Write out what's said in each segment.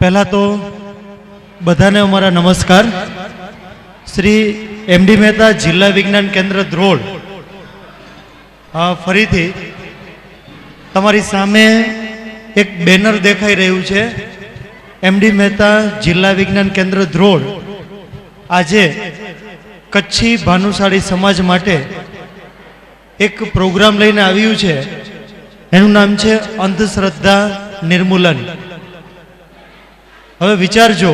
पहला तो बधाने अमरा नमस्कार। श्री एमडी मेहता जिला विज्ञान केन्द्र द्रोड़ फरीथी तमारी सामे एक बेनर देखाई रह्यु छे। एमडी मेहता जिला विज्ञान केन्द्र द्रोड़ आजे कच्छी भानुशाली समाज माटे एक प्रोग्राम लईने आव्युं छे। एनुं नाम छे अंधश्रद्धा निर्मूलन। हवे विचारजो,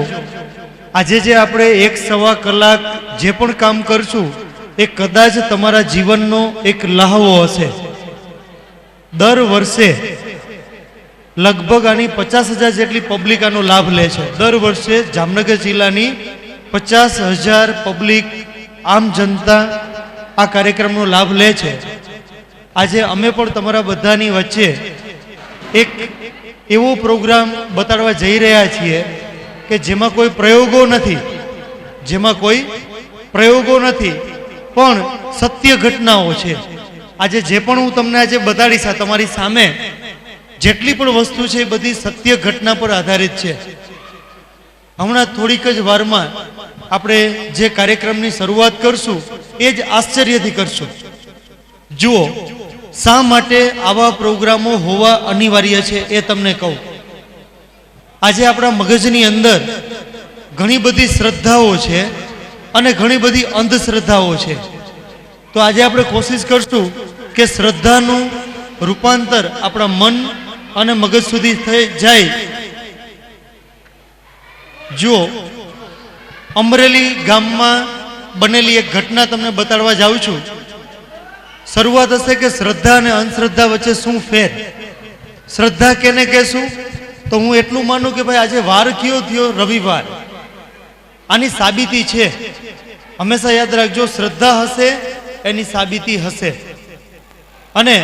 आजे जे आपणे 1-1.25 कलाक जे पण काम करशुं ए कदाच तमारा जीवननो एक लहाવો हशे। दर वर्षे लगभग आनी 50,000 जेटली पब्लिक आनो लाभ ले छे। दर वर्षे जामनगर जिल्लानी 50,000 पब्लिक आम जनता आ कार्यक्रमनो लाभ ले छे। आजे अमे पण तमारा बधानी वच्चे एक एवो प्रोग्राम बताडवा जई रह्या छीए के जेमां कोई प्रयोगो नथी, जेमां कोई प्रयोगो नथी पण सत्य घटनाओ छे। आजे जे पण हूँ तमने आजे बताडीश तमारी सामे जेटली पण वस्तु छे बधी सत्य घटना पर आधारित छे। हमणां थोड़ीक ज वारमां आपणे जे कार्यक्रमनी शरूआत करशुं ए ज आश्चर्यथी करशुं। जुओ, शा माटे आवा प्रोग्रामो होवा अनिवार्य छे ए तमने कहूं। आजे आपणा मगजनी अंदर घणी बधी श्रद्धाओ छे अने घणी बधी अंधश्रद्धाओ छे। तो आज आपणे कोशिश करशुं के श्रद्धानुं रूपांतर आपणा मन अने मगज सुधी थई जाय। जो अमरेली गाममां बनेली एक घटना तमने बताडवा जाऊं छुं। शरूआत हशे के श्रद्धा अने अंधश्रद्धा वच्चे शुं फेर। श्रद्धा केने कहेशुं तो हूँ एटलुं मानुं के भाई आज वार कयो थयो, रविवार। आनी साबिती छे। हमेशा याद राखजो, श्रद्धा हशे एनी साबिती हशे अने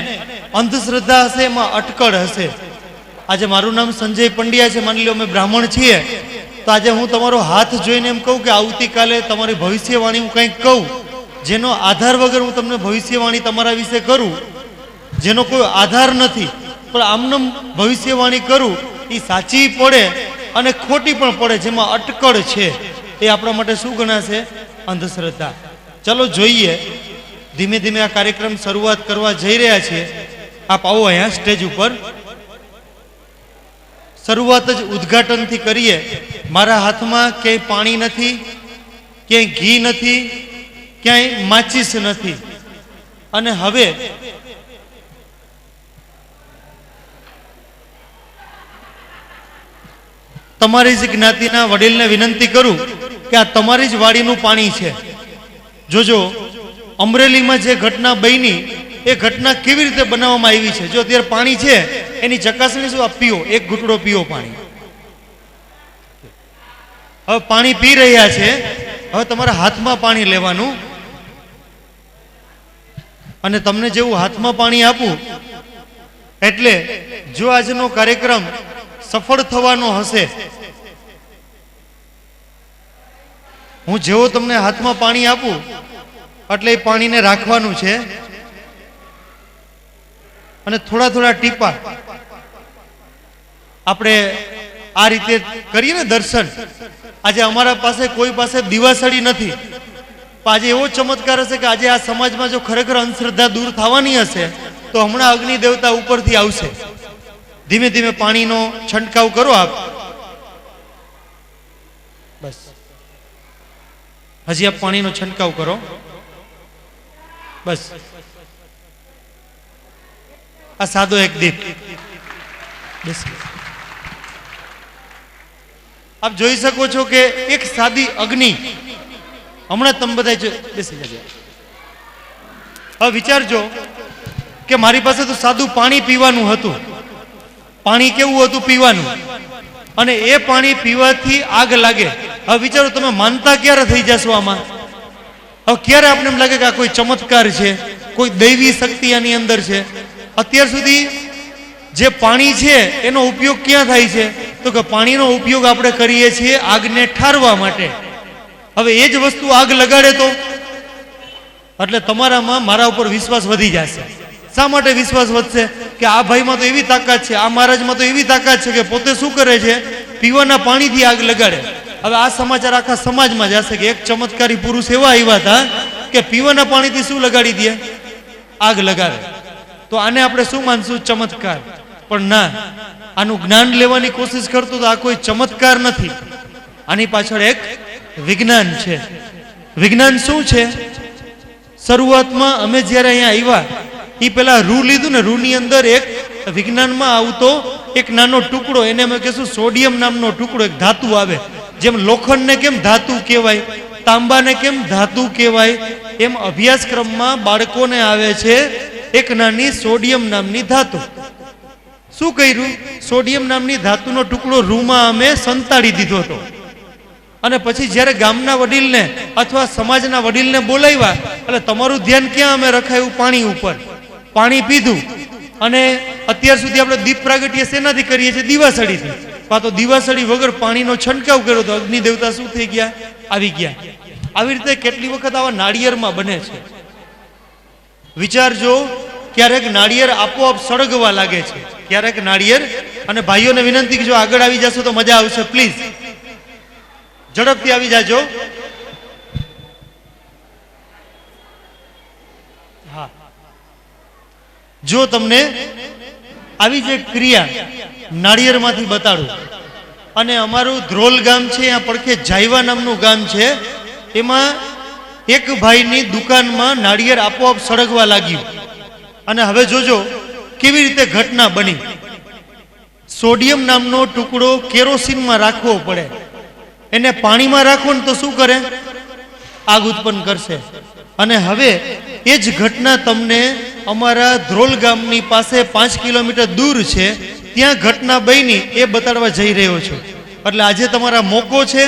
अंधश्रद्धा हशे एमां अटकळ हशे। आज मारुं नाम संजय पंड्या छे, मानी लो अमे ब्राह्मण छीए तो आज हूँ तमारो हाथ जोईने एम कहूं के आवतीकाले तमारी भविष्यवाणी हूँ कंईक कहूं जेनो आधार वगर हूँ तमने भविष्यवाणी तमारा विषे करूं, जेनो कोई आधार नथी पण आमनम भविष्यवाणी करूं ई साची पड़े अने खोटी पण पड़े, जेमां अटकळ छे ए आपणा माटे शुं गणाशे? अंधश्रद्धा। चलो जोईए, धीमे धीमे आ कार्यक्रम शरूआत करवा जई रह्या छीए। आप आवो अहींया स्टेज उपर। शरूआत ज उद्घाटनथी करीए। मारा हाथमां क्यांय पाणी नथी, क्यांय घी नथी, क्यांय माचीस नथी अने हवे तमारी ज ज्ञातिना वडीलने विनंती करूं के आ तमारी ज वाड़ीनुं पाणी छे। जोजो अमरेलीमां जे घटना बनी ए घटना केवी रीते बनाववामां आवी छे। जो अत्यारे पाणी छे एनी चकासणी शुं? आ पीओ, एक घूंटड़ो पीओ पाणी। हवे पाणी पी रह्या छे। हवे तमारा हाथमां पाणी लेवानुं अने तमने जेवुं हाथमां पाणी आपूं एटले जो आजनो कार्यक्रम सफल थवानो हशे, हूँ जेवो तमने हाथमां पाणी आपूं एटले ए पाणीने राखवानुं छे अने थोड़ा थोड़ा टीपा आपणे आ रीते करीए ने दर्शन। आज अमारा पासे कोई पासे दीवासળી नथी। आज एवो चमत्कार हशे के आज आ समाजमां जो खरेखर अंधश्रद्धा दूर थवानी हशे तो हमणां अग्नि देवता उपरथी आवशे। धीमे धीमे पाणीनो छंटकाव करो आप। बस हजी आप पाणीनो छंटकाव करो। बस आ सादो एक दीप। बस आप જોઈ શકો છો કે એક સાદી અગ્નિ હમણાં તમે બધા બેસી જજો। હવે વિચારજો કે મારી પાસે તો સાદું પાણી પીવાનું હતું। પાણી કેવું હતું પીવાનું અને એ પાણી પીવાથી આગ લાગે। હવે વિચારો તમે માનતા ક્યારે થઈ જશો આમાં? હવે ક્યારે આપણે એમ લાગે કે આ કોઈ ચમત્કાર છે, કોઈ દૈવી શક્તિ આની અંદર છે? અત્યાર સુધી જે પાણી છે એનો ઉપયોગ ક્યાં થાય છે? તો કે પાણીનો ઉપયોગ આપણે કરીએ છીએ આગને ઠારવા માટે। હવે એ જ વસ્તુ આગ લગાડે તો એટલે તમારામાં મારા ઉપર વિશ્વાસ વધી જશે। શા માટે વિશ્વાસ વધશે? કે આ ભાઈમાં તો એવી તાકાત છે, આ મહારાજમાં તો એવી તાકાત છે કે પોતે શું કરે છે પીવાના પાણીથી આગ લગાડે. હવે આ સમાચાર આખા સમાજમાં જશે કે એક ચમત્કારી પુરુષ એવા આવ્યા હતા કે પીવાના પાણીથી શું લગાડી દે? આગ લગાડે. તો આને આપણે શું માનશું? ચમત્કાર. પણ ના, આનું જ્ઞાન લેવાની કોશિશ કરતો તો આ કોઈ ચમત્કાર નથી. આની પાછળ એક વિજ્ઞાન છે. વિજ્ઞાન શું છે? શરૂઆતમાં અમે જ્યારે અહીંયા આવ્યા એ પેલા રૂ લીધું ને, રૂની અંદર એક વિજ્ઞાનમાં આવતો એક નાનો ટુકડો, એને અમે કહીશું સોડિયમ નામનો ટુકડો, એક ધાતુ આવે. જેમ લોખંડને કેમ ધાતુ કહેવાય, તાંબાને કેમ ધાતુ કહેવાય, એમ અભ્યાસક્રમમાં બાળકોને આવે છે એક નાની સોડિયમ નામની ધાતુ. શું કર્યું? સોડિયમ નામની ધાતુનો ટુકડો રૂમાં અમે સંતાડી દીધો હતો. અને પછી જ્યારે ગામના વડીલને અથવા સમાજના વડીલને બોલાવ્યા એટલે તમારું ધ્યાન ક્યાં અમે રખાયું? પાણી ઉપર. પાણી પીધું. અને અત્યાર સુધી આપણે દીપ પ્રાગટ્ય શેનાથી કરીએ છીએ? દીવાસળીથી. તો દીવાસળી વગર પાણીનો છંટકાવ કર્યો તો અગ્નિ દેવતા શું થઈ ગયા? આવી ગયા. આવી રીતે કેટલી વખત આવા નાળિયેરમાં બને છે. વિચારજો, ક્યારેક નાળિયેર આપોઆપ સળગવા લાગે છે, ક્યારેક નાળિયેર. અને ભાઈઓને વિનંતી કે જો આગળ આવી જશો તો મજા આવશે, પ્લીઝ ઝડપથી આવી જાજો. હા, જો તમને આવી જે ક્રિયા નાળિયેરમાંથી બતાડું. અને અમારું ધ્રોલ ગામ છે, ત્યાં પડખે જાયવા નામનું ગામ છે, એમાં એક ભાઈની દુકાનમાં નાળિયેર આપોઆપ સળગવા લાગ્યું. અને હવે જોજો કેવી રીતે ઘટના બની. સોડિયમ નામનો ટુકડો કેરોસીનમાં રાખવો પડે. એને પાણીમાં રાખો ને તો શું કરે? આગ ઉત્પન્ન કરશે. અને હવે એ જ ઘટના તમને અમારા ધ્રોલ ગામની પાસે 5 કિલોમીટર દૂર છે, ત્યાં ઘટના બની, એ બતાડવા જઈ રહ્યો છું. એટલે આજે તમારા મોકો છે,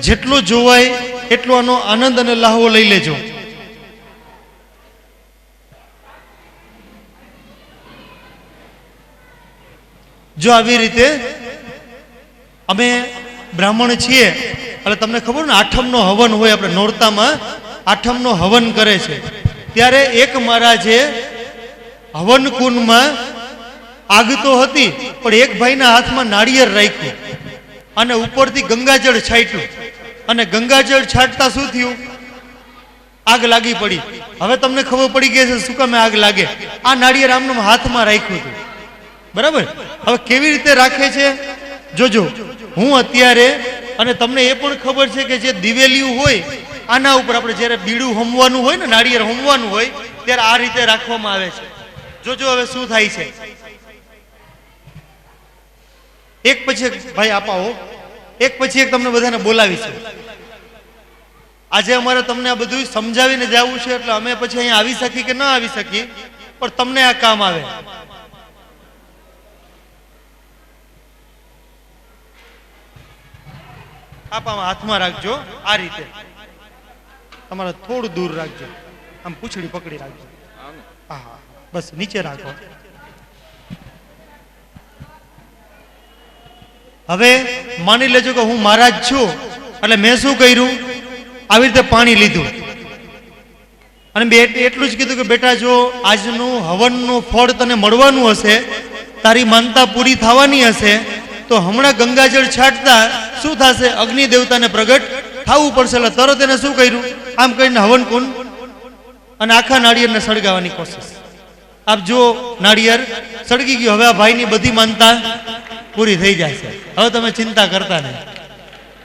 જેટલો જોવાય એટલો આનો આનંદ અને લાહવો લઈ લેજો. જો આવી રીતે અમે બ્રાહ્મણ છીએ એટલે તમને ખબર ને, આઠમનો હવન હોય, આપણે નોરતામાં આઠમનો હવન કરે છે. ત્યારે એક મહારાજે હવન કુંડમાં આગ તો હતી, પણ એક ભાઈના હાથમાં નાળિયેર રાખ્યું અને ઉપરથી ગંગાજળ છાંટ્યું. અને ગંગાજળ છાંટતા શું થયું? આગ લાગી પડી. હવે તમને ખબર પડી ગઈ છે શું કામે આગ લાગે? આ નાળિયેર આમનું હાથમાં રાખ્યું હતું. બરાબર? હવે કેવી રીતે રાખે છે જોજો. હું અત્યારે, અને તમને એ પણ ખબર છે કે જે દિવેલિયું હોય આના ઉપર આપણે જ્યારે બીડું હોમવાનું હોય ને, નાળિયેર હોમવાનું હોય, ત્યારે આ રીતે રાખવામાં આવે છે. જોજો હવે શું થાય છે. એક પછી એક ભાઈ આપાઓ, એક પછી એક તમને બધાને બોલાવીશું. આજે અમારે તમને આ બધું સમજાવીને જવું છે, એટલે અમે પછી અહીંયા આવી શકી કે ના આવી શકી, પણ તમને આ કામ આવે. આપામાં હાથમાં રાખજો, આ રીતે તમારે થોડું દૂર રાખજો, આમ પૂંછડી પકડી રાખજો. હા હા, બસ નીચે રાખો. હવે માની લેજો કે હું મહારાજ છું, એટલે મેં શું કર્યું? આવી રીતે પાણી લીધું અને એટલું જ કીધું કે બેટા, જો આજનું હવનનું ફળ તને મળવાનું હશે, તારી માનતા પૂરી થવાની હશે, તો હમણાં ગંગાજળ છાંટતા શું થશે? અગ્નિ દેવતાને પ્રગટ થવું પડશે. એટલે તરત એને શું કર્યું? આમ કરીને હવન કુંડ અને આખા નાળિયેરને સળગાવવાની કોશિશ. આપ જો નાળિયેર સળગી ગયું. હવે આ ભાઈની બધી માનતા પૂરી થઈ જશે. હવે તમે ચિંતા કરતા નહીં,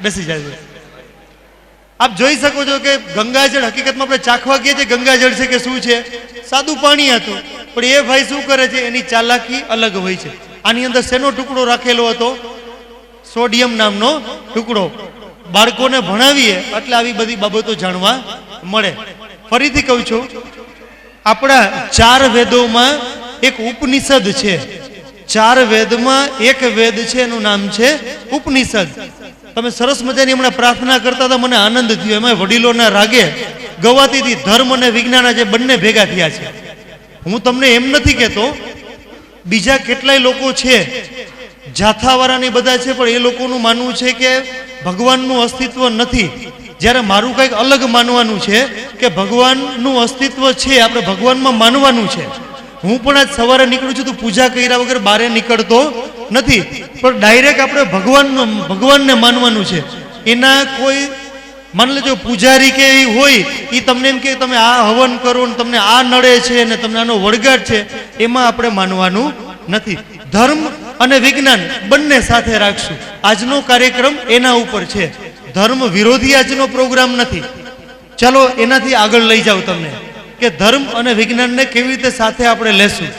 બેસી જાય. આપ જોઈ શકો છો કે ગંગાજળ હકીકતમાં આપણે ચાખવા ગયા છે, ગંગાજળ છે કે શું છે? સાદું પાણી હતું. પણ એ ભાઈ શું કરે છે? એની ચાલાકી અલગ હોય છે. આની અંદર શેનો ટુકડો રાખેલો હતો? સોડિયમ નામનો ટુકડો. બાળકોને ભણાવીએ એટલે આવી બધી બાબતો જાણવા મળે. ફરીથી કહું છું, આપણા 4 વેદોમાં એક ઉપનિષદ છે. 4 વેદમાં એક વેદ છે, એનું નામ છે ઉપનિષદ. તમે સરસ મજાની હમણાં પ્રાર્થના કરતા હતા, મને આનંદ થયો. એમાં વડીલોના રાગે ગવાતી હતી ધર્મ અને વિજ્ઞાન આજે બંને ભેગા થયા છે. હું તમને એમ નથી કહેતો, બીજા કેટલાય લોકો છે, જાથાવાળાની બધા છે, પણ એ લોકોનું માનવું છે કે ભગવાનનું અસ્તિત્વ નથી. જ્યારે મારું કંઈક અલગ માનવાનું છે કે ભગવાનનું અસ્તિત્વ છે, આપણે ભગવાનમાં માનવાનું છે. હું પણ આજ સવારે નીકળું છું તો પૂજા કર્યા વગર બહાર નીકળતો નથી, પણ ડાયરેક્ટ આપણે ભગવાનને માનવાનું છે. એના કોઈ માની લેજો પૂજારી કે હોય એ તમને એમ કે તમે આ હવન કરો ને તમને આ નડે છે ને તમને આનો વળગાટ છે, એમાં આપણે માનવાનું નથી. ધર્મ અને વિજ્ઞાન બંને સાથે રાખશું. આજનો કાર્યક્રમ એના ઉપર છે. ધર્મ વિરોધી આજનો પ્રોગ્રામ નથી. ચાલો એનાથી આગળ લઈ જાઉં તમને કે ધર્મ અને વિજ્ઞાનને કેવી રીતે સાથે આપણે લેશું.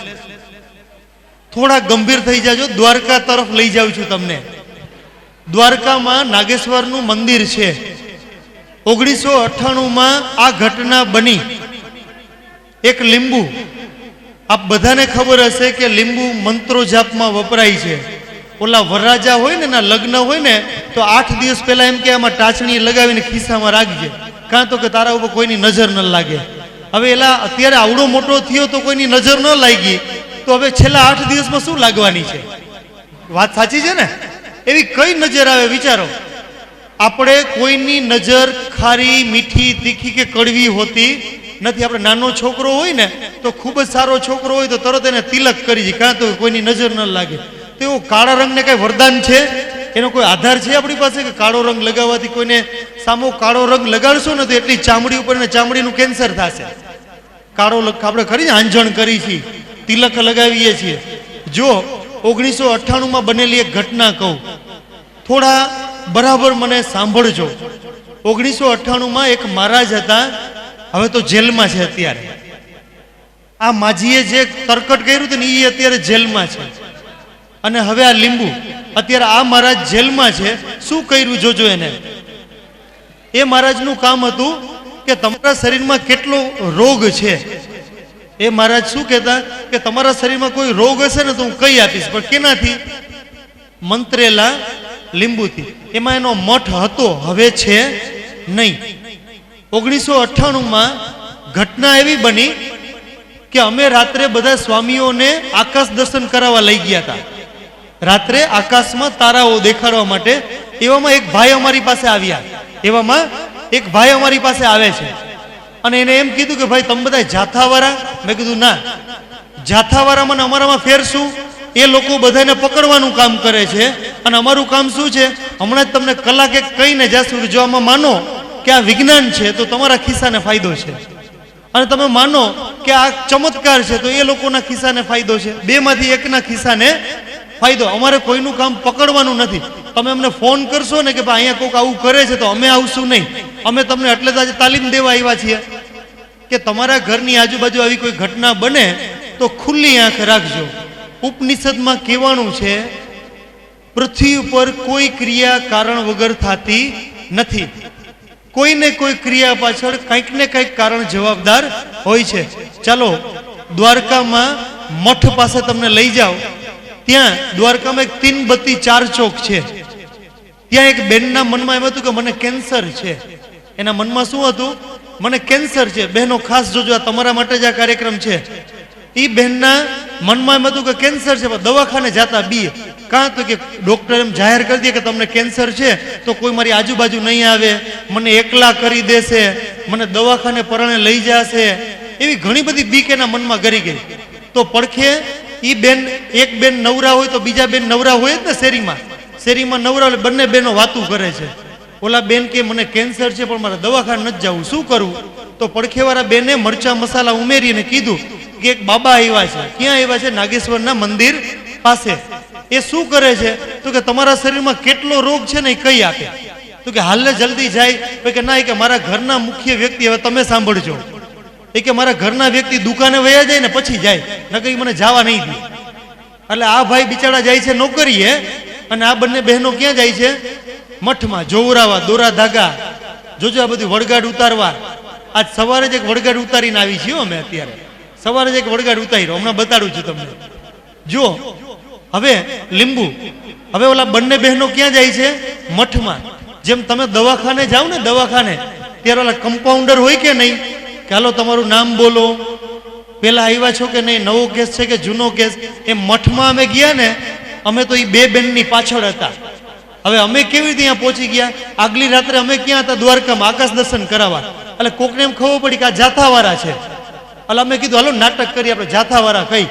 થોડા ગંભીર થઈ જાજો. દ્વારકા તરફ લઈ જાઉં છું તમને. દ્વારકામાં નાગેશ્વરનું મંદિર છે. 1998માં આ ઘટના બની. એક લીંબુ, આપ બધાને ખબર હશે કે લીંબુ મંત્રો જાપમાં વપરાય છે. ઓલા વરરાજા હોય ને એના લગ્ન હોય ને તો 8 દિવસ પહેલા એમ કે આમાં ટાચણી લગાવીને ખિસ્સામાં રાખજે, કાં તો કે તારા ઉપર કોઈની નજર ન લાગે. હવે એલા અત્યારે આવડો મોટો થયો તો કોઈની નજર ન લાગી, તો હવે છેલ્લા 8 દિવસમાં શું લાગવાની છે? વાત સાચી છે ને? એવી કઈ નજર આવે વિચારો. આપણે કોઈની નજર ખારી, મીઠી, તીખી કે કડવી હોતી નથી. આપણે નાનો છોકરો હોય ને તો ખૂબ જ સારો છોકરો હોય તો તરત એને તિલક કરી દે, કાં તો કોઈની નજર ન લાગે. તો એવું કાળા રંગને કઈ વરદાન છે? એનો કોઈ આધાર છે આપણી પાસે કે કાળો રંગ લગાવવાથી કોઈને સામો કાળો રંગ લગાડશો ને તો એટલી ચામડી ઉપર ને ચામડીનું કેન્સર થશે. કાળો આપણે કરી આંજણ કરી છીએ, તિલક લગાવીએ છીએ. જો 1998માં બનેલી એક ઘટના કહું, થોડા બરાબર મને સાંભળજો. 1998માં એક મહારાજ હતા, હવે તો જેલમાં છે અત્યારે. આ માજીએ જે તરકટ કર્યું હતું ને એ અત્યારે જેલમાં છે. અને હવે આ લીંબુ અત્યારે આ મહારાજ જેલમાં છે. શું કર્યું જોજો એને. એ મહારાજનું કામ હતું કે તમારા શરીરમાં કેટલો રોગ છે. એ મહારાજ શું કહેતા કે તમારા શરીરમાં કોઈ રોગ હશે ને તો હું કહી આપીશ, પણ કેનાથી? મંત્રેલા લીંબુથી. એમાં એનો મઠ હતો, હવે છે નહીં. 1998માં ઘટના એવી બની કે અમે રાત્રે બધા સ્વામીઓને આકાશ દર્શન કરાવવા લઈ ગયા હતા. રાત્રે આકાશમાં તારાઓ દેખાડવા માટે. એવામાં એક ભાઈ અમારી પાસે આવ્યા. એવામાં એક ભાઈ અમારી પાસે આવે છે અને એને એમ કીધું કે ભાઈ તમે બધા જાથાવાળા? મેં કીધું ના, જાથાવાળામાં ને અમારામાં ફેર શું? એ લોકો બધાને પકડવાનું કામ કરે છે અને અમારું કામ શું છે? હમણાં જ તમને કલાક એક કહીને જાશું જો આમાં માનો કે આ વિજ્ઞાન છે તો તમારા ખિસ્સાને ફાયદો છે, અને તમે માનો કે આ ચમત્કાર છે તો એ લોકોના ખિસ્સાને ફાયદો છે. બેમાંથી એકના ખિસ્સાને ફાયદો. અમારે કોઈનું કામ પકડવાનું નથી. તમે અમને ફોન કરશો ને કે ભાઈ અહીંયા કોઈક આવું કરે છે તો અમે આવશું નહીં. અમે તમને એટલે જ આજે તાલીમ દેવા આવ્યા છીએ કે તમારા ઘરની આજુબાજુ આવી કોઈ ઘટના બને તો ખુલ્લી આંખ રાખજો. ઉપનિષદમાં કહેવાનું છે પૃથ્વી ઉપર કોઈ ક્રિયા કારણ વગર થતી નથી. કોઈને કોઈ ક્રિયા પાછળ કંઈક ને કંઈક કારણ જવાબદાર હોય છે. ચાલો દ્વારકામાં મઠ પાસે તમને લઈ જાઓ. ત્યાં દ્વારકામાં એક 3 બત્તી 4 ચોક છે. ત્યાં એક બેનના મનમાં એમ હતું કે મને કેન્સર છે. એના મનમાં શું હતું? મને કેન્સર છે. બહેનો ખાસ જોજો, આ તમારા માટે જ આ કાર્યક્રમ છે. એ બહેનના મનમાં એમ હતું કે કેન્સર છે, પણ દવાખાને જાતા બી. કાં તો કે ડોક્ટર એમ જાહેર કરી દે કે તમને કેન્સર છે તો કોઈ મારી આજુબાજુ નહીં આવે, મને એકલા કરી દેશે, મને દવાખાને પરણે લઈ જશે. એવી ઘણી બધી બીક એના મનમાં ગરી ગઈ. તો પડખે ઈ બેન, એક બેન નવરા હોય તો બીજા બેન નવરા હોય જ ને. શેરીમાં નવરા હોય બંને બેનો વાતું કરે છે. ઓલા બેન કે મને કેન્સર છે પણ મારે દવાખાને નથી જવું, શું કરવું? તો પડખેવાળા બેને મરચા મસાલા ઉમેરીને કીધું કે એક બાબા આવ્યા છે. ક્યાં આવ્યા છે? નાગેશ્વરના મંદિર પાસે. એ શું કરે છે તો કે તમારા શરીરમાં કેટલો રોગ છે ને એ કઈ આપે. તો કે હાલ જલ્દી જાય. કે ના, કે મારા ઘરના મુખ્ય વ્યક્તિ, હવે તમે સાંભળજો, એ કે મારા ઘરના વ્યક્તિ દુકાને વયા જાય ને પછી જાય, નકર મને જવા નહીં દે. એટલે આ ભાઈ બિચારા જાય છે નોકરીએ અને આ બંને બહેનો ક્યાં જાય છે? મઠમાં જોવરાવા, દોરા ધાગા. જોજો આ બધી વળગાડ ઉતારવા. આજ સવારે જ એક વળગાડ ઉતારીને આવી છીએ અમે. અત્યારે સવારે જ એક વળગાડ ઉતાર્યો, હમણાં બતાડું છું તમને. જો હવે લીંબુ, હવે ઓલા બંને બહેનો ક્યાં જાય છે? મઠમાં. જેમ તમે દવાખાને જાઓ ને, દવાખાને ત્યારે ઓલા કમ્પાઉન્ડર હોય કે નહીં કે હાલો તમારું નામ બોલો, પેલા આવ્યા છો કે નહીં, નવો કેસ છે કે જૂનો કેસ. એમ મઠમાં અમે ગયા ને, અમે તો એ બે બેનની પાછળ હતા. હવે અમે કેવી રીતે અહીંયા પહોંચી ગયા? આગલી રાત્રે અમે ક્યાં હતા? દ્વારકામાં આકાશ દર્શન કરાવવા. એટલે કોકને એમ ખબર પડી કે આ જાથાવાળા છે. એટલે અમે કીધું હાલો નાટક કરી આપણે જાથાવાળા કઈ.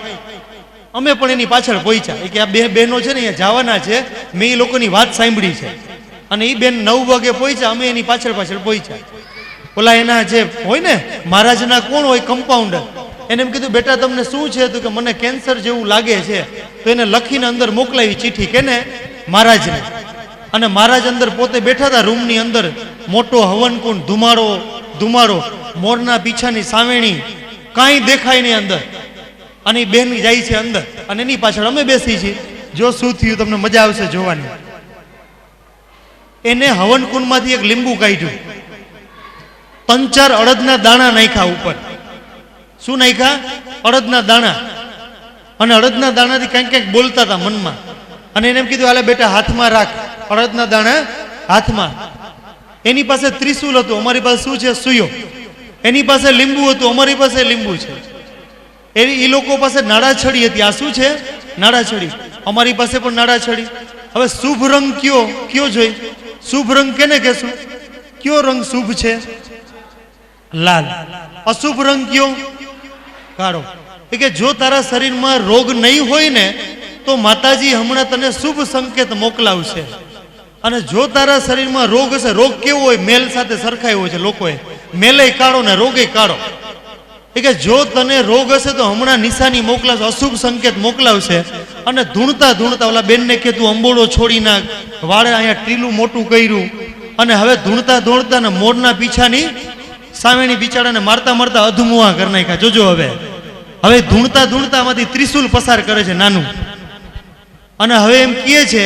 અમે પણ એની પાછળ પહોંચ્યા કે આ બે બહેનો છે ને અહીંયા જવાના છે, મેં એ લોકોની વાત સાંભળી છે, અને એ બેન 9 વાગે પહોંચ્યા, અમે એની પાછળ પહોંચ્યા. ઓલા એના જે હોય ને મહારાજના કોણ હોય, કમ્પાઉન્ડર, એને એમ કીધું બેટા તમને શું છે? તો કે મને કેન્સર જેવું લાગે છે. તો એને લખીને અંદર મોકલાવી ચિઠ્ઠી, કેને? મહારાજને. અને મહારાજ અંદર પોતે બેઠા હતા રૂમની અંદર, મોટો હવનકુંડ, ધુમાડો, મોરના પીછાની સાવેણી, કાંઈ દેખાય નહીં અંદર. અને એ બેન જાય છે અંદર, અને એની પાછળ અમે બેસી છીએ. જો શું થયું તમને મજા આવશે જોવાની. એને હવનકુંડમાંથી એક લીંબુ કાઢ્યું, 3-4 અડદના દાણા નાખ્યા ઉપર. શું નાખ્યા? અડદના દાણા. અને અડદના દાણાથી કંઈક કંઈક બોલતા હતા મનમાં. અને એને એમ કીધું હાલે બેટા હાથમાં રાખ, અડદના દાણા હાથમાં. એની પાસે ત્રિશુલ હતું, અમારી પાસે શું છે? સુયો. એની પાસે લીંબુ હતું, અમારી પાસે લીંબુ છે. એ લોકો પાસે નાડાછડી હતી. આ શું છે? નાડાછડી. અમારી પાસે પણ નાડાછડી. હવે શુભ રંગ કયો જોઈ? શુભ રંગ કેને કહેશું? કયો રંગ શુભ છે? લાલ. અશુભ રંગ કયો? કાળો. એ કે જો તારા શરીરમાં રોગ નહીં હોય ને તો માતાજી હમણાં તને શુભ સંકેત મોકલાવશે. અને જો તારા શરીરમાં રોગ હશે, રોગ કેવો હોય? મેલ સાથે સરખાયો છે લોકોએ, મેલે કાળો ને રોગે કાળો. એ કે જો તને રોગ હશે તો હમણાં નિશાની મોકલાવશે, અશુભ સંકેત મોકલાવશે. અને ધૂણતા ઓલા બેનને કે તું અંબોળો છોડી નાખ, વાળે અહીંયા ટીલું મોટું કર્યું. અને હવે ધૂણતા ને મોરના પીછાની સાવેણી બિચારાને મારતા અધમુઆ કરી નાખ્યા. જોજો હવે ધૂણતા આમાંથી ત્રિશુલ પસાર કરે છે નાનું. અને હવે એમ કહે છે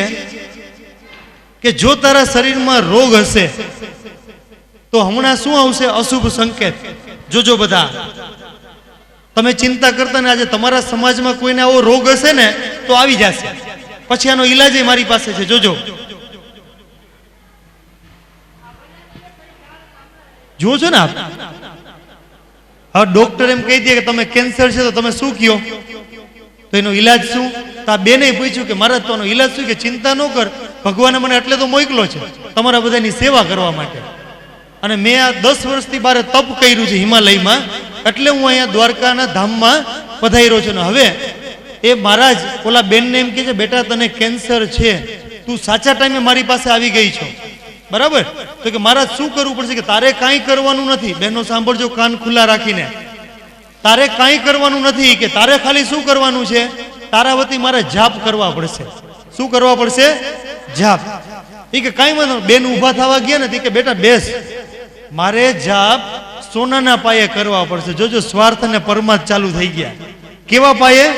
કે જો તારા શરીરમાં રોગ હશે તો હમણાં શું આવશે? અશુભ સંકેત. જોજો બધા, તમે ચિંતા કરતા ને, આજે તમારા સમાજમાં કોઈને આવો રોગ હશે ને તો આવી જશે. પછી આનો ઈલાજ મારી પાસે છે, જોજો. જુઓ છો ને આપ. હવે ડોક્ટર એમ કહી દે કે તમે કેન્સર છે તો તમે શું કયો? તો એનો ઈલાજ શું? તો આ બેને પૂછ્યું કે મારા તો ઈલાજ શું? કે ચિંતા ન કર, ભગવાને મને એટલે તો મોકલો છે તમારા બધાની સેવા કરવા માટે. અને મેં આ 10 વર્ષથી બારે તપ કર્યું છે હિમાલયમાં, એટલે હું અહીંયા દ્વારકાના ધામમાં પધાર્યો છું. ને હવે એ મહારાજ ઓલા બેનને એમ કહે છે બેટા તને કેન્સર છે, તું સાચા ટાઈમે મારી પાસે આવી ગઈ છો, બરાબર? તો કે મહારાજ શું કરવું પડશે? કે તારે કાંઈ કરવાનું નથી. બહેનો સાંભળજો કાન ખુલ્લા રાખીને, તારે કાંઈ કરવાનું નથી. કે તારે ખાલી શું કરવાનું છે? તારા વતી મારે જાપ કરવા પડશે. શું કરવા પડશે? જાપ. એ કે કાંઈ વાંધો. બેન ઊભા થવા ગયા ને, કે બેટા બેસ, મારે જાપ સોનાના પાયે કરવા પડશે. જોજો સ્વાર્થ અને પરમાર્થ ચાલુ થઈ ગયા. કેવા પાયે?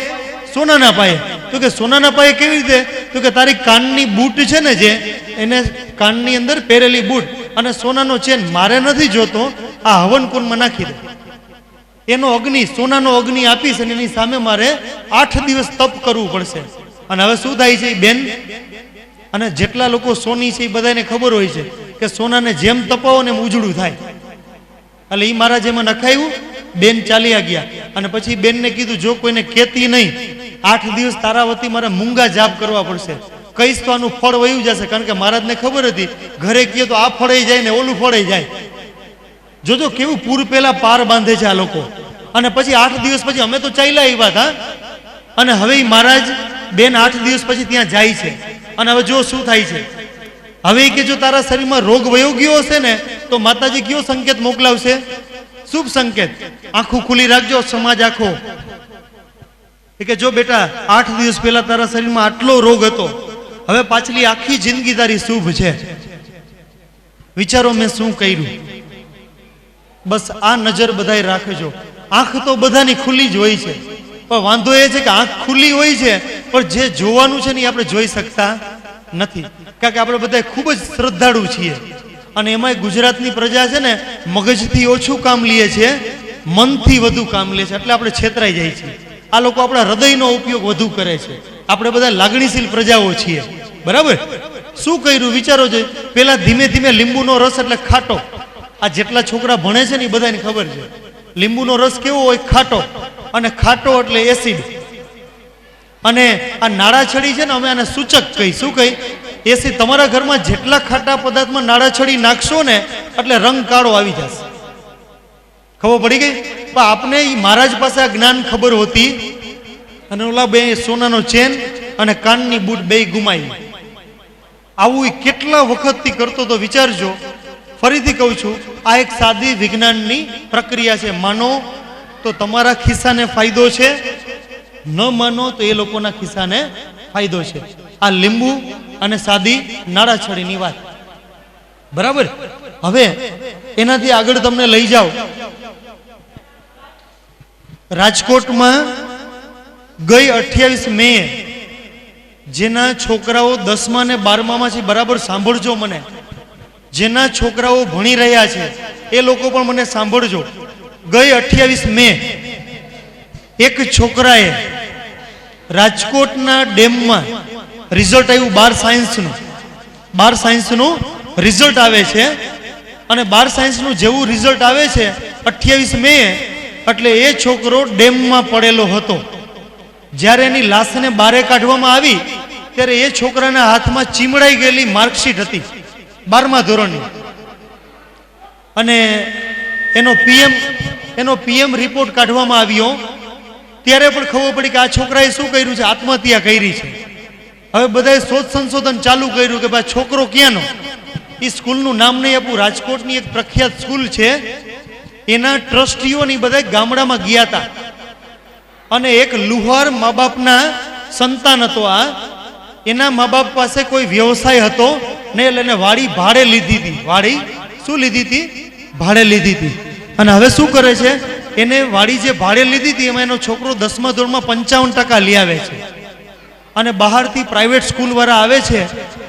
સોનાના પાયે. તો કે સોનાના પાયે કેવી રીતે? તો કે તારી કાનની બૂટ છે ને, જે એને કાનની અંદર પહેરેલી બૂટ અને સોનાનો ચેન મારે નથી જોતો, આ હવનકુંડમાં નાખી દે. એનો અગ્નિ, સોનાનો અગ્નિ આપીશ અને એની સામે મારે 8 દિવસ તપ કરવું પડશે. અને હવે શું થાય છે બેન? અને જેટલા લોકો સોની છે એ બધાને ખબર હોય છે કે સોનાને જેમ તપાવો ને એમ ઉજળું થાય. એટલે એ મારા જેમાં નખાયું, બેન ચાલ્યા ગયા. અને પછી બેનને કીધું જો કોઈને કહેતી નહીં, 8 દિવસ તારા વતી મારે મૂંગા જાપ કરવા પડશે. કહીશ તો આનું ફળ વયું જશે. કારણ કે મહારાજને ખબર હતી ઘરે કહે તો આ ફળાઈ જાય ને ઓલું ફળાઈ જાય. જોજો કેવું પૂર પેલા પાર બાંધે છે આ લોકો. અને પછી 8 દિવસ પછી અમે તો ચાલ્યા આવ્યા હતા. અને હવે મહારાજ બેન 8 દિવસ પછી ત્યાં જાય છે. અને હવે જો શું થાય છે? હવે કે જો તારા શરીરમાં રોગ વયો ગયો હશે ને તો માતાજી કયો સંકેત મોકલાવશે? શુભ સંકેત. આંખું ખુલ્લી રાખજો સમાજ આખો. કે જો બેટા 8 દિવસ પહેલા તારા શરીરમાં આટલો રોગ હતો, હવે પાછલી આખી જિંદગી તારી શુભ છે. વિચારો મેં શું કર્યું? બસ આ નજર બધાય રાખજો. આંખ તો બધાની ખુલ્લી જ હોય છે, પણ વાંધો એ છે કે આંખ ખુલ્લી હોય છે પણ જે જોવાનું છે ને આપણે જોઈ શકતા નથી. કારણ કે આપણે બધા ખૂબ જ શ્રદ્ધાળુ છીએ. અને એમાંય ગુજરાતની પ્રજા છે ને મગજથી ઓછું કામ લે છે, મનથી વધુ કામ લે છે. એટલે આપણે છેતરાઈ જાય છે. આ લોકો આપણા હૃદયનો ઉપયોગ વધુ કરે છે. આપણે બધા લાગણીશીલ પ્રજાઓ છીએ, બરાબર? શું કર્યું વિચારો છે. પેલા ધીમે ધીમે લીંબુનો રસ એટલે ખાટો. આ જેટલા છોકરા ભણે છે ને એ બધાને ખબર છે લીંબુનો રસ કેવો હોય? ખાટો. અને ખાટો એટલે એસિડ. અને આ નાળાછડી છે ને, અમે આને સૂચક કહી. શું કહી? એસિડ. તમારા ઘરમાં જેટલા ખાટા પદાર્થમાં નાળાછડી નાખશો ને એટલે રંગ કાળો આવી જશે. ખબર પડી ગઈ? પણ આપને મહારાજ પાસે આ જ્ઞાન ખબર હોતી અને ઓલા બે સોનાનો ચેન અને કાનની બૂટ બે ગુમાવી. આવું એ કેટલા વખતથી કરતો તો વિચારજો. ફરીથી કહું છું, આ એક સાદી વિજ્ઞાનની પ્રક્રિયા છે. માનો તો તમારા ખિસ્સાને ફાયદો છે, ન માનો તો એ લોકોના ખિસ્સાને ફાયદો છે. આ લીંબુ અને સાદી નાળાછડીની વાત, બરાબર. હવે એનાથી આગળ તમને લઈ જાઓ. રાજકોટમાં ગઈ 28 મે જેના છોકરાઓ 10મા ને 12મા છે, બરાબર સાંભળજો મને, જેના છોકરાઓ ભણી રહ્યા છે એ લોકો પણ મને સાંભળજો. ગઈ 28 મે એક છોકરાએ રાજકોટના ડેમમાં રિઝલ્ટ આવ્યું 12 સાયન્સનું રિઝલ્ટ આવે છે. અને 12 સાયન્સનું જેવું રિઝલ્ટ આવે છે 28 મે, એટલે એ છોકરો ડેમમાં પડેલો હતો. જ્યારે એની લાશને બહાર કાઢવામાં આવી ત્યારે એ છોકરાના હાથમાં ચીમડાઈ ગયેલી માર્કશીટ હતી 12મા ધોરણની. અને એનો પીએમ રિપોર્ટ કાઢવામાં આવ્યો ત્યારે પણ ખબર પડી કે આ છોકરાએ શું કર્યું છે, આત્મહત્યા કરી છે. હવે બધાએ શોધ સંશોધન ચાલુ કર્યું કે ભાઈ છોકરો ક્યાંનો. એ સ્કૂલનું નામ નહીં આપું, રાજકોટની એક પ્રખ્યાત સ્કૂલ છે. એના ટ્રસ્ટીઓની બધા ગામડામાં ગયા હતા અને એક લુહાર મા બાપના સંતાન હતો. આ એના મા બાપ પાસે કોઈ વ્યવસાય હતો ને, એટલે એને વાડી ભાડે લીધી હતી. વાડી શું લીધી હતી? ભાડે લીધી હતી. અને હવે શું કરે છે, એને વાડી જે ભાડે લીધી હતી એમાં એનો છોકરો 10મા ધોરણમાં 55% લઈ આવે છે. અને બહારથી પ્રાઇવેટ સ્કૂલ વાળા આવે છે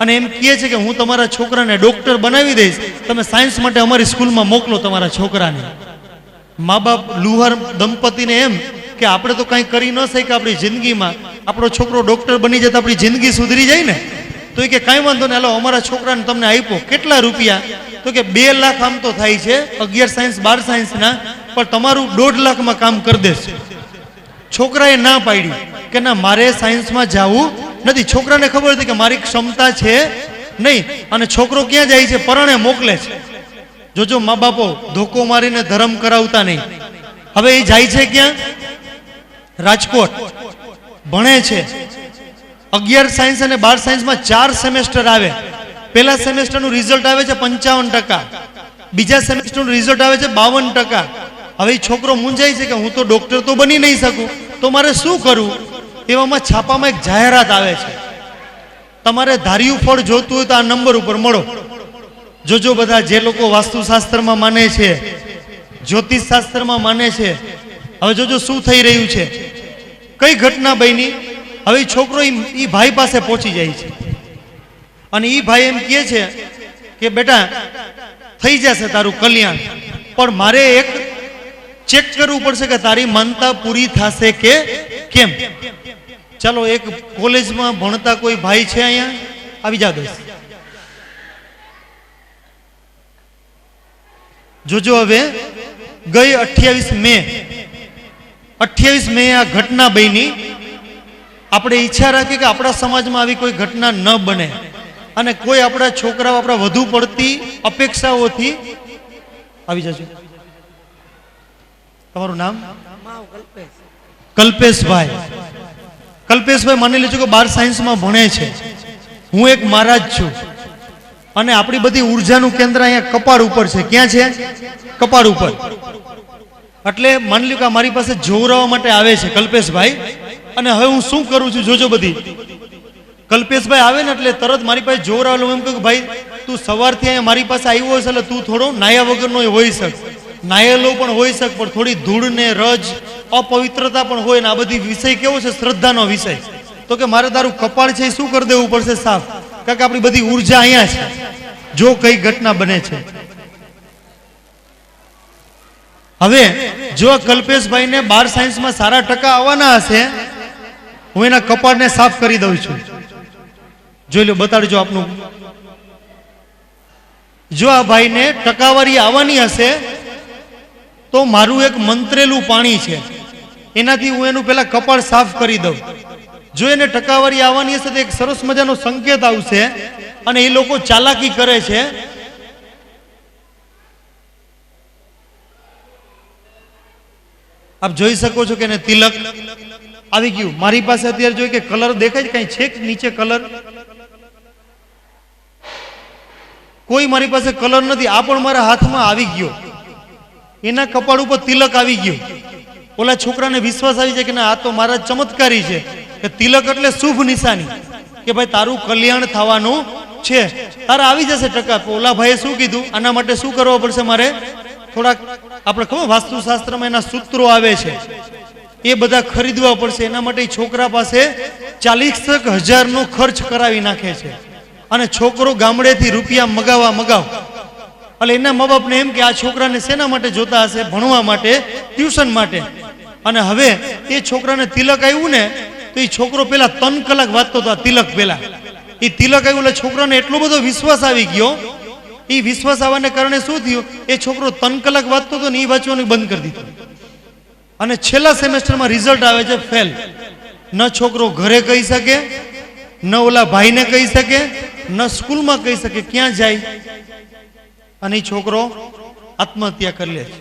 અને એમ કહે છે કે હું તમારા છોકરાને ડોક્ટર બનાવી દઈશ, તમે સાયન્સ માટે અમારી સ્કૂલમાં મોકલો તમારા છોકરાને. મા બાપ લુહાર દંપતીને એમ કે આપણે તો કંઈ કરી ન શકીએ આપણી જિંદગીમાં, આપણો છોકરો ડોક્ટર બની જાય તો આપણી જિંદગી સુધરી જાય ને. તો એ કે કાંઈ વાંધો નહીં, હાલો અમારા છોકરાને તમને આપ્યો. કેટલા રૂપિયા? તો કે 2 લાખ આમ તો થાય છે 11 સાયન્સ 12 સાયન્સના, પણ તમારું 1.5 લાખમાં કામ કરી દેશે. છોકરાએ ના પાડી કે ના, મારે સાયન્સમાં જવું નથી. છોકરાને ખબર હતી કે મારી ક્ષમતા છે નહીં. અને છોકરો ક્યાં જાય છે? પરણે મોકલે છે. જોજો મા બાપો ધોકો મારીને ધર્મ કરાવતા નહીં. હવે એ જાય છે ક્યાં? રાજકોટ ભણે છે. 11 સાયન્સ અને 12 સાયન્સમાં 4 સેમેસ્ટર આવે. પહેલા સેમેસ્ટરનું રિઝલ્ટ આવે છે 55%, બીજા સેમેસ્ટરનું રિઝલ્ટ આવે છે 52%. હવે છોકરો મૂંઝાય છે કે હું તો ડોક્ટર તો બની નહીં શકું, તો મારે શું કરવું? એવામાં છાપામાં એક જાહેરાત આવે છે, તમારે ધાર્યું ફળ જોતું હોય તો આ નંબર ઉપર મળો. જોજો બધા જે લોકો વાસ્તુશાસ્ત્રમાં માને છે, જ્યોતિષ શાસ્ત્રમાં માને છે, હવે જોજો શું થઈ રહ્યું છે, કઈ ઘટના બની. હવે છોકરો એ ભાઈ પાસે પહોંચી જાય છે અને એ ભાઈ એમ કહે છે કે બેટા થઈ જશે તારું કલ્યાણ, પણ મારે એક ચેક કરવું પડશે કે તારી માનતા પૂરી થશે કે કેમ. ચાલો, એક કોલેજમાં ભણતા કોઈ ભાઈ છે અહીંયા? આવી જાવ. જોજો હવે ગઈ 28 મે આ ઘટના બની. આપણે ઈચ્છા રાખીએ કે આપણા સમાજમાં આવી કોઈ ઘટના ન બને અને કોઈ આપણા છોકરાઓ આપણા વધુ પડતી અપેક્ષાઓથી. આવી જજો. તમારું નામ? કલ્પેશભાઈ. કલ્પેશભાઈ માની લેજો કે 12 સાયન્સમાં ભણે છે. હું એક મહારાજ છું અને આપણી બધી ઉર્જાનું કેન્દ્ર અહીંયા કપાળ ઉપર છે. ક્યાં છે? કપાળ ઉપર. એટલે માની લ્યો કે મારી પાસે જોવરાવા માટે આવે છે કલ્પેશભાઈ, અને હવે હું શું કરું છું જોજો. બધી કલ્પેશભાઈ આવે ને એટલે તરત મારી પાસે જોવરાવેલો. એમ કહું કે ભાઈ તું સવારથી અહીંયા મારી પાસે આવ્યો હશે એટલે તું થોડો નાયા વગરનો હોઈ શક, નાયેલો પણ હોઈ શક, પણ થોડી ધૂળ ને રજ અપવિત્રતા પણ હોય ને. આ બધી વિષય કેવો છે? શ્રદ્ધાનો વિષય. તો કે મારે તારું કપાળ છે એ શું કરી દેવું પડશે? સાફ. કારણ કે આપણી બધી ઉર્જા અહીંયા છે. જો કઈ ઘટના બને છે. હવે જો કલ્પેશભાઈને 12 સાયન્સમાં સારા ટકા આવવાના હશે, હું એના કપાળને સાફ કરી દઉં છું. જોઈ લો, બતાડજો આપનું. જો આ ભાઈને ટકાવારી આવવાની હશે તો મારું એક મંત્રેલું પાણી છે, એનાથી હું એનું પેલા કપાળ સાફ કરી દઉં. જો એને ટકાવારી આવવાની હશે તો એક સરસ મજાનો સંકેત આવશે. અને એ લોકો ચાલાકી કરે છે. આપ જોઈ શકો છો કે એને તિલક આવી ગયું. મારી પાસે અત્યારે જોઈએ કે કલર દેખાય છે, કઈ છે કે નીચે કલર? કોઈ મારી પાસે કલર નથી. આ પણ મારા હાથમાં આવી ગયો. એના કપાળ ઉપર તિલક આવી ગયું. ઓલા છોકરાને વિશ્વાસ આવી જાય કે ના, આ તો મારા ચમત્કારી છે, કે તિલક એટલે શુભ નિશાની, કે ભાઈ તારું કલ્યાણ થવાનું છે, તારા આવી જશે ટકા. ઓલા ભાઈએ શું કીધું, આના માટે શું કરવું પડશે મારે? થોડાક આપણે ખબર વાસ્તુશાસ્ત્રમાં એના સૂત્રો આવે છે, એ બધા ખરીદવા પડશે. એના માટે છોકરા પાસે 40,000 નો ખર્ચ કરાવી નાખે છે. અને છોકરો ગામડેથી રૂપિયા મગાવ. એટલે એના મા બાપને એમ કે આ છોકરાને શેના માટે જોતા હશે? ભણવા માટે, ટ્યુશન માટે. અને હવે એ છોકરાને તિલક આવ્યું ને, તો એ છોકરો પેલા 3 કલાક વાંચતો હતો. તિલક પેલા એ તિલક આવ્યું એટલે છોકરાને એટલો બધો વિશ્વાસ આવી ગયો. એ વિશ્વાસ આવવાને કારણે શું થયું, એ છોકરો 3 કલાક વાંચતો હતો ને એ વાંચવાનું બંધ કરી દીધું. અને છેલ્લા સેમેસ્ટરમાં રિઝલ્ટ આવે છે ફેલ. ન છોકરો ઘરે કહી શકે, ન ઓલા ભાઈને કહી શકે, ન સ્કૂલમાં કહી શકે, ક્યાં જાય? અને એ છોકરો આત્મહત્યા કરી લે છે.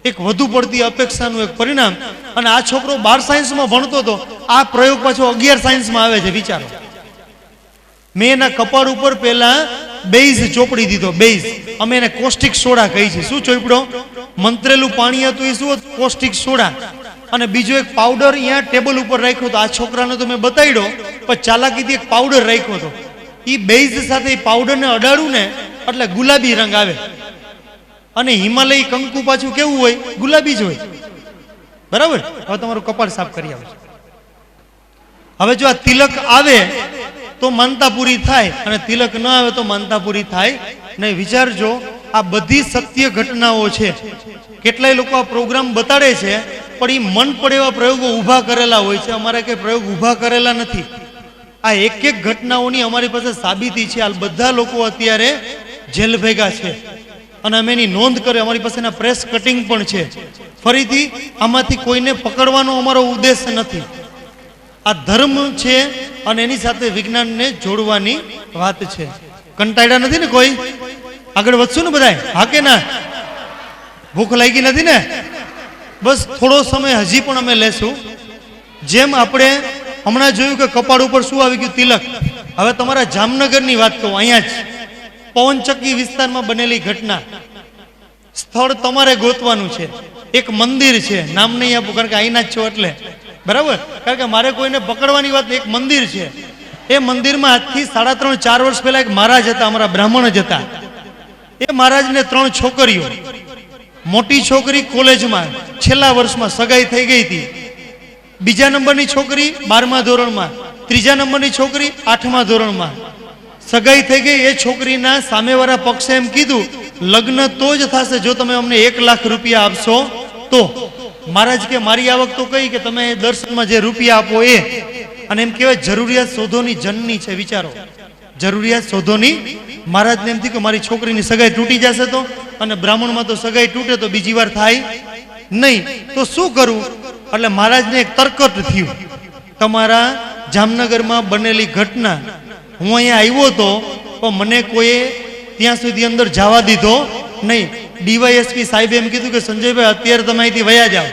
એક વધુ પડતી અપેક્ષાનું એક પરિણામ. અને આ છોકરો 12 સાયન્સમાં ભણતો હતો, આ પ્રયોગ પાછો 11 સાયન્સમાં આવે છે. વિચારો, મેં એના કપાળ ઉપર પેલા બેઝ ચોપડી દીધો. બેઝ અમે એને કોસ્ટિક સોડા કહી છે. શું ચોપડો? મંત્રેલું પાણી હતું, એ શું હતું? Caustic soda. અને બીજો એક પાવડર અહીંયા ટેબલ ઉપર રાખ્યો હતો. આ છોકરાને તો મેં બતાવ્યો, પણ ચાલાકીથી એક પાવડર રાખ્યો હતો. એ બેઝ સાથે એ પાવડરને અડાડું ને એટલે ગુલાબી રંગ આવે. અને હિમાલય કંકુ પાછું કેવું હોય? ગુલાબી જ હોય. બરાબર? હવે તમારું કપાળ સાફ કરી આવે છે. હવે જો આ તિલક આવે તો માનતા પૂરી થાય, અને તિલક ન આવે તો માનતા પૂરી થાય નહીં. વિચારજો, આ બધી સત્ય ઘટનાઓ છે. કેટલાય લોકો આ પ્રોગ્રામ બતાડે છે, પણ એ મન પડે એવા પ્રયોગો ઊભા કરેલા હોય છે. અમારે કઈ પ્રયોગ ઊભા કરેલા નથી. આ એક એક ઘટનાઓની અમારી પાસે સાબિતી છે. આ બધા લોકો અત્યારે જેલ ભેગા છે, અને અમે એની નોંધ કરી. અમારી પાસે એના પ્રેસ કટિંગ પણ છે. ફરીથી આમાંથી કોઈને પકડવાનો અમારો ઉદ્દેશ નથી. આ ધર્મ છે અને એની સાથે વિજ્ઞાનને જોડવાની વાત છે. કંટાળ્યા નથી ને કોઈ? આગળ વધશું ને બધાય? હા કે ના? ભૂખ લાગી નથી ને? બસ થોડો સમય હજી પણ અમે લેશું. જેમ આપણે હમણાં જોયું કે કપાળ ઉપર શું આવી ગયું? તિલક. હવે તમારા જામનગરની વાત કહું. અહીંયા જ પવનચક્કી વિસ્તારમાં બનેલી ઘટના. સ્થળ તમારે ગોતવાનું છે. એક મંદિર છે, નામ નહીં આપું કારણ કે અહીંના જ છો એટલે. બરાબર? કારણ કે મારે કોઈને પકડવાની વાત. એક મંદિર છે, એ મંદિરમાં આજથી 3.5-4 વર્ષ પહેલા એક મહારાજ હતા, અમારા બ્રાહ્મણ જ હતા. એ મહારાજને 3 છોકરીઓ. મોટી છોકરી કોલેજમાં છેલ્લા વર્ષમાં સગાઈ થઈ ગઈ હતી. બીજા નંબરની છોકરી 12મા ધોરણમાં. ત્રીજા નંબરની છોકરી 8મા ધોરણમાં. સગાઈ થઈ ગઈ. એ છોકરીના સામેવાળા પક્ષે એમ કીધું, લગ્ન તો જ થશે જો તમે અમને 1 લાખ રૂપિયા આપશો તો. મહારાજ કે મારી આવક તો કઈ કે તમે દર્શનમાં જે રૂપિયા આપો એ. અને એમ કહેવાય જરૂરિયાત શોધોની જનની છે. વિચારો, જરૂરિયાત શોધોની. મહારાજને એમ થયું કે મારી છોકરીની સગાઈ તૂટી જશે તો, અને બ્રાહ્મણમાં તો સગાઈ તૂટે તો બીજી વાર થાય નહીં, તો શું કરવું? એટલે મહારાજને એક તરકટ થયું. તમારા જામનગરમાં બનેલી ઘટના, હું અહીંયા આવ્યો હતો પણ મને કોઈએ ત્યાં સુધી અંદર જવા દીધો નહીં. ડીવાયએસપી સાહેબે એમ કીધું કે સંજયભાઈ અત્યારે તમે અહીંથી વયા જાઓ,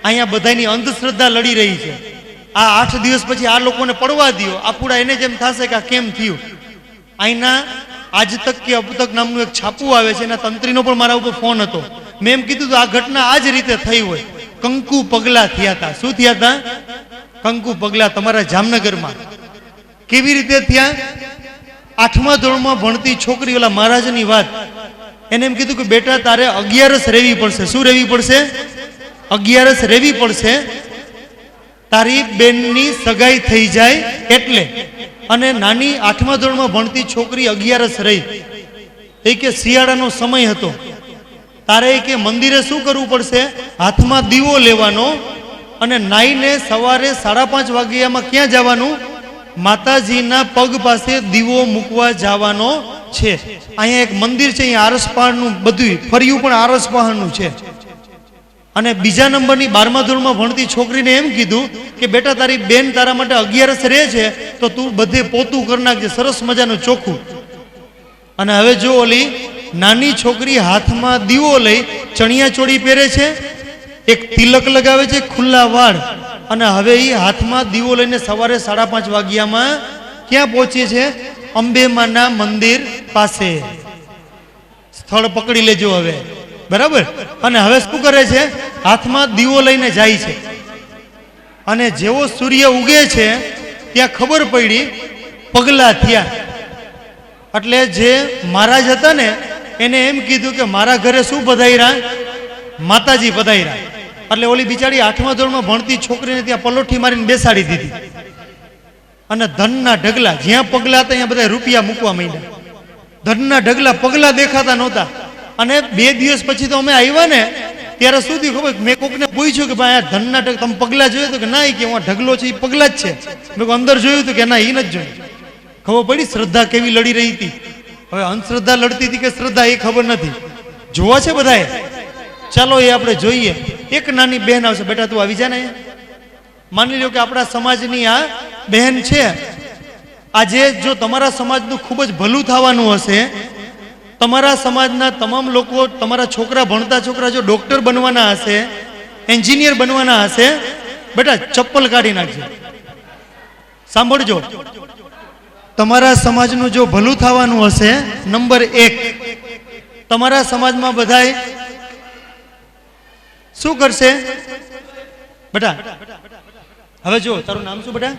અહીંયા બધાની અંધશ્રદ્ધા લડી રહી છે. આ 8 દિવસ પછી આ લોકોને પડવા દો. આ પૂરા એને જેમ થશે કે આ કેમ થયું. અહીંના આજ તક કે અબ તક નામનું એક છાપું આવે છે, એના તંત્રીનો પણ મારા ઉપર ફોન હતો. મેં એમ કીધું આ ઘટના આ જ રીતે થઈ હોય. કંકુ પગલા થયા હતા. શું થયા હતા? કંકુ પગલા તમારા જામનગરમાં. કેવી રીતે થયા? 8મા ધોરણમાં ભણતી છોકરી, ઓલા મહારાજની વાત. એને એમ કીધું કે બેટા તારે 11 રહેવી પડશે. શું રહેવી પડશે? 11 રહેવી પડશે. તારી બેનની સગાઈ થઈ જાય એટલે. અને નાની 8મા ધોરણમાં ભણતી છોકરી 11 રહી. એ કે શિયાળાનો સમય હતો. તારે કે મંદિરે શું કરવું પડશે? હાથમાં દીવો લેવાનો, અને નાઈને સવારે 5:30 વાગ્યામાં ક્યાં જવાનું? માતાજીના પગ પાસે દીવો મૂકવા જવાનો છે. અહીંયા એક મંદિર છે, અહીંયા આરસપહાણનું બધું ફર્યું પણ આરસપહાણનું છે. અને બીજા નંબરની 12મા ધોરણમાં ભણતી છોકરીને એમ કીધું કે બેટા તારી બેન તારા માટે 11 રહે છે તો તું બધે પોતું કરી નાખજે, સરસ મજાનું ચોખ્ખું. અને હવે જો ઓલી નાની છોકરી હાથમાં દીવો લઈ ચણિયા ચોળી પહેરે છે, એક તિલક લગાવે છે, ખુલ્લા વાળ, અને હવે એ હાથમાં દીવો લઈને સવારે 5:30 વાગ્યામાં ક્યાં પહોંચે છે? અંબેમાના મંદિર પાસે. સ્થળ પકડી લેજો હવે, બરાબર. અને હવે શું કરે છે? હાથમાં દીવો લઈને જાય છે. અને જેવો સૂર્ય ઉગે છે ત્યાં ખબર પડી, પગલા થયા. એટલે જે મહારાજ હતા ને એને એમ કીધું કે મારા ઘરે શું પધાર્યા? માતાજી પધાર્યા. એટલે ઓલી બિચારી 8મા ધોરણમાં ભણતી છોકરીને ત્યાં પલોઠી મારીને બેસાડી દીધી. અને ધનના ઢગલા, જ્યાં પગલા હતા ત્યાં બધા રૂપિયા મૂકવા માંડ્યા. ધનના ઢગલા, પગલા દેખાતા નહોતા. અને 2 દિવસ પછી તો અમે આવ્યા ને ત્યારે સુધી ખબર, મેં કોકને પૂછ્યું કે ભાઈ આ ધનના ઢગલા તમે પગલા જોયું તો કે ના, કે હું ઢગલો છે એ પગલા જ છે. મેં અંદર જોયું તો કે ના, એ નથી જોયું. ખબર પડી શ્રદ્ધા કેવી લડી રહી હતી. હવે અંધશ્રદ્ધા લડતી હતી કે શ્રદ્ધા એ ખબર નથી. જોવા છે બધાએ. ચાલો એ આપણે જોઈએ. એક નાની બહેન આવશે. બેટા તું આવી જા ને. માની લો કે આપણા સમાજની આ બહેન છે. આજે જો તમારા સમાજનું ખૂબ જ ભલું થવાનું હશે, તમારા સમાજના તમામ લોકો, તમારા છોકરા, ભણતા છોકરા જો ડોક્ટર બનવાના હશે, એન્જિનિયર બનવાના હશે, બેટા ચપ્પલ કાઢી નાખજો. સાંભળજો, તમારા સમાજનું જો ભલું થવાનું હશે, નંબર 1 તમારા સમાજમાં બધાય શું કરશે? બેટા હવે જો તારું નામ શું બેટા?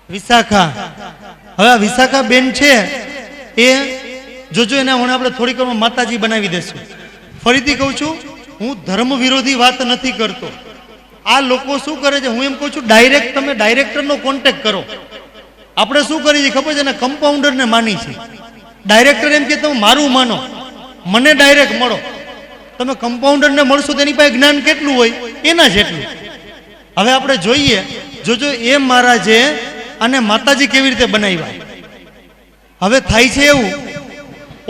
વિશાખા. હવે આ વિશાખા બેન છે એ જોજો, એને હું આપણે થોડીક વારમાં માતાજી બનાવી દેશું. ફરીથી કહું છું, હું ધર્મ વિરોધી વાત નથી કરતો. આ લોકો શું કરે છે, હું એમ કહું છું ડાયરેક્ટ તમે ડાયરેક્ટરનો કોન્ટેક્ટ કરો. આપણે શું કરીએ છીએ ખબર છે ને? કમ્પાઉન્ડરને માની છે. ડાયરેક્ટર એમ કે તમે મારું માનો, મને ડાયરેક્ટ મળો. તમે કમ્પાઉન્ડરને મળશો તેની પાસે જ્ઞાન કેટલું હોય? એના જેટલું. હવે આપણે જોઈએ, જોજો એ મહારાજે અને માતાજી કેવી રીતે બનાવ્યા. હવે થાય છે એવું,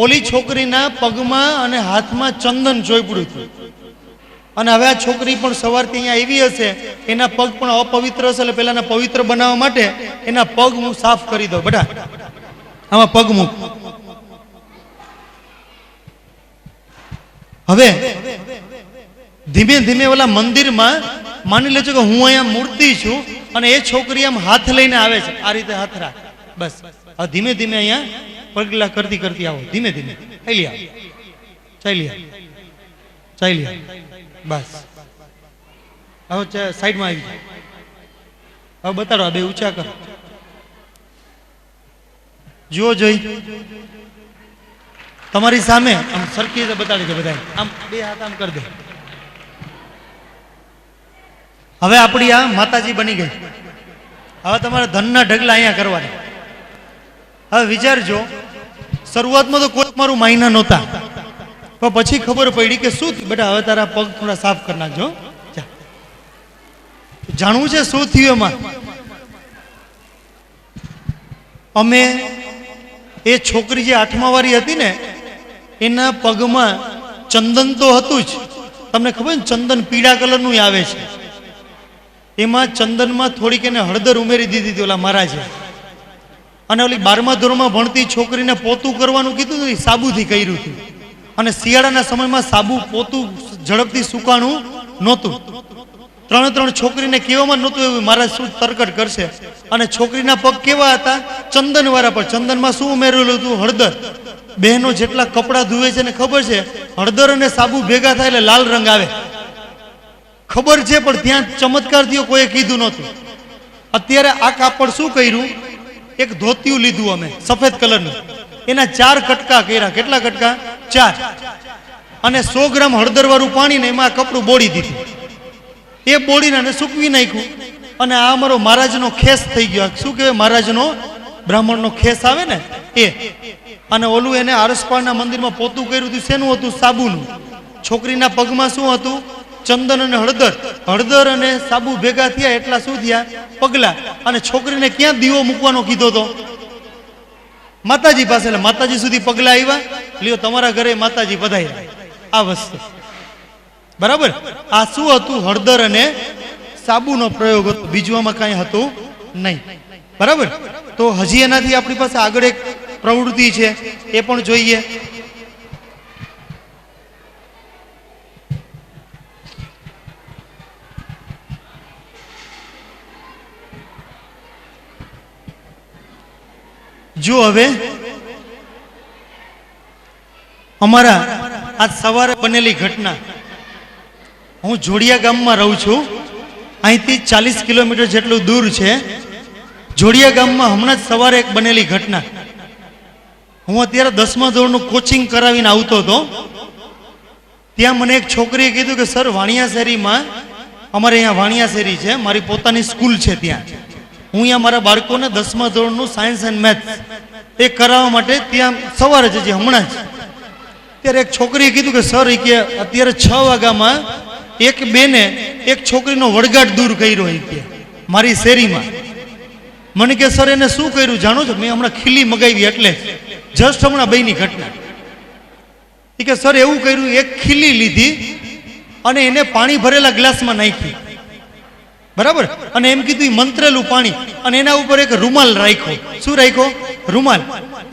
ઓલી છોકરીના પગમાં અને હાથમાં ચંદન ચોપડ્યું હતું. અને હવે આ છોકરી પણ સવારથી અહીંયા આવી હશે, એના પગ પણ અપવિત્ર હશે. એટલે પેલા પવિત્ર બનાવવા માટે એના પગ હું સાફ કરી દઉં. બેટા આમાં પગ મૂક. હવે ધીમે ધીમે ઓલા મંદિરમાં માની લેજો કે હું અહીંયા મૂર્તિ છું અને એ છોકરી આમ હાથ લઈને આવે છે. આ રીતે હાથ રાખ. બસ હવે ધીમે ધીમે અહીંયા પગલા કરતી કરતી આવો. ધીમે ધીમે ચાલી આવો, ચાલી આવો, ચાલી આવો. બસ હવે સાઈડમાં આવી જાય. હવે બતાડો, આ બે ઊંચા કરો. જુઓ જોઈ તમારી સામે આમ સરખી રીતે બતાડી દે બધા. આમ બે હાથ આમ કરી દે. હવે આપણી આ માતાજી બની ગઈ. હવે તમારે ધનના ઢગલા અહીંયા કરવાના. હવે વિચારજો, શરૂઆતમાં તો કોઈ મારું માયના નહોતા, પણ પછી ખબર પડી કે શું થયું. બેટા હવે તારા પગ થોડા સાફ કરી નાખજો. જાણવું છે શું થયું એમાં? અમે એ છોકરી જે 8મા વાળી હતી ને, એના પગમાં ચંદન તો હતું જ. તમને ખબર ને, ચંદન પીળા કલરનું આવે છે. એમાં ચંદનમાં થોડીક એને હળદર ઉમેરી દીધી હતી ઓલા મહારાજે. અને ઓલી 12મા ધોરણમાં ભણતી છોકરીને પોતું કરવાનું કીધું હતું, સાબુથી કર્યું હતું. અને શિયાળાના સમયમાં સાબુ પોતું ઝડપથી સુકાણું નહોતું. 3 છોકરીને કહેવામાં નહોતું એવું મહારાજ શું તરકટ કરશે. અને છોકરીના પગ કેવા હતા? ચંદન વાળા. પર ચંદનમાં શું ઉમેરેલું હતું? હળદર. બહેનો જેટલા કપડાં ધુએ છે ને ખબર છે, હળદર અને સાબુ ભેગા થાય એટલે લાલ રંગ આવે. ખબર છે, પણ ત્યાં ચમત્કાર થયો, કોઈએ કીધું નહોતું. અત્યારે આ કાપડ શું કર્યું? એક ધોતિયું લીધું અમે સફેદ કલરનું, એના 4 કટકા કર્યા. કેટલા કટકા? 4. અને 100 ગ્રામ હળદર વાળું પાણી ને એમાં કપડું બોળી દીધું. એ બોળીને સૂકવી નાખ્યું. અને આ અમારો મહારાજનો ખેસ થઈ ગયો. શું કહેવાય? મહારાજનો બ્રાહ્મણનો ખેસ આવે ને એ. અને ઓલું એને આરસપાળના મંદિરમાં પોતું કર્યું હતું. શેનું હતું? સાબુનું. છોકરીના પગમાં શું હતું? ચંદન અને હળદર. હળદર અને સાબુ ભેગા થયા એટલા શું થયા? પગલા. અને છોકરીને ક્યાં દીવો મૂકવાનો કીધો તો? માતાજી પાસે. એટલે માતાજી સુધી પગલા આવ્યા. લ્યો તમારા ઘરે માતાજી પધાર્યા. આ વસ્તુ બરાબર. આ શું હતું? હળદર અને સાબુનો પ્રયોગ હતો. બીજું આમાં કાંઈ હતું નહીં. બરાબર. તો હજી એનાથી આપણી પાસે આગળ એક પ્રવૃત્તિ છે, એ પણ જોઈએ. જો હવે અમારા આજ સવારે બનેલી ઘટના, હું જોડિયા ગામમાં રહું છું, અહીંથી 40 કિલોમીટર જેટલું દૂર છે. જોડિયા ગામમાં હમણાં જ સવારે એક બનેલી ઘટના. હું અત્યારે 10મા ધોરણનું કોચિંગ કરાવીને આવતો હતો. ત્યાં મને એક છોકરીએ કીધું કે સર, વાણિયા શેરીમાં, અમારે અહીંયા વાણિયા શેરી છે, મારી પોતાની સ્કૂલ છે, ત્યાં હું અહીંયા મારા બાળકોને 10મા ધોરણનું સાયન્સ એન્ડ મેથ્સ એ કરાવવા માટે ત્યાં સવારે જ હમણાં જ ત્યારે એક છોકરીએ કીધું કે સર, એ કે અત્યારે 6 વાગ્યામાં એક બેને એક છોકરીનો વળગાટ દૂર કર્યો એ કે મારી શેરીમાં. મને કે સર, એને શું કર્યું જાણો છો? મેં હમણાં ખીલી મગાવી, એટલે જસ્ટ હમણાં બઈની ઘટના. એ કે સર, એવું કર્યું, એક ખીલી લીધી અને એને પાણી ભરેલા ગ્લાસમાં નાખી, બરાબર, અને એમ કીધું મંત્રેલું પાણી, અને એના ઉપર એક રૂમાલ રાખ્યો. શું રાખ્યો? રૂમાલ.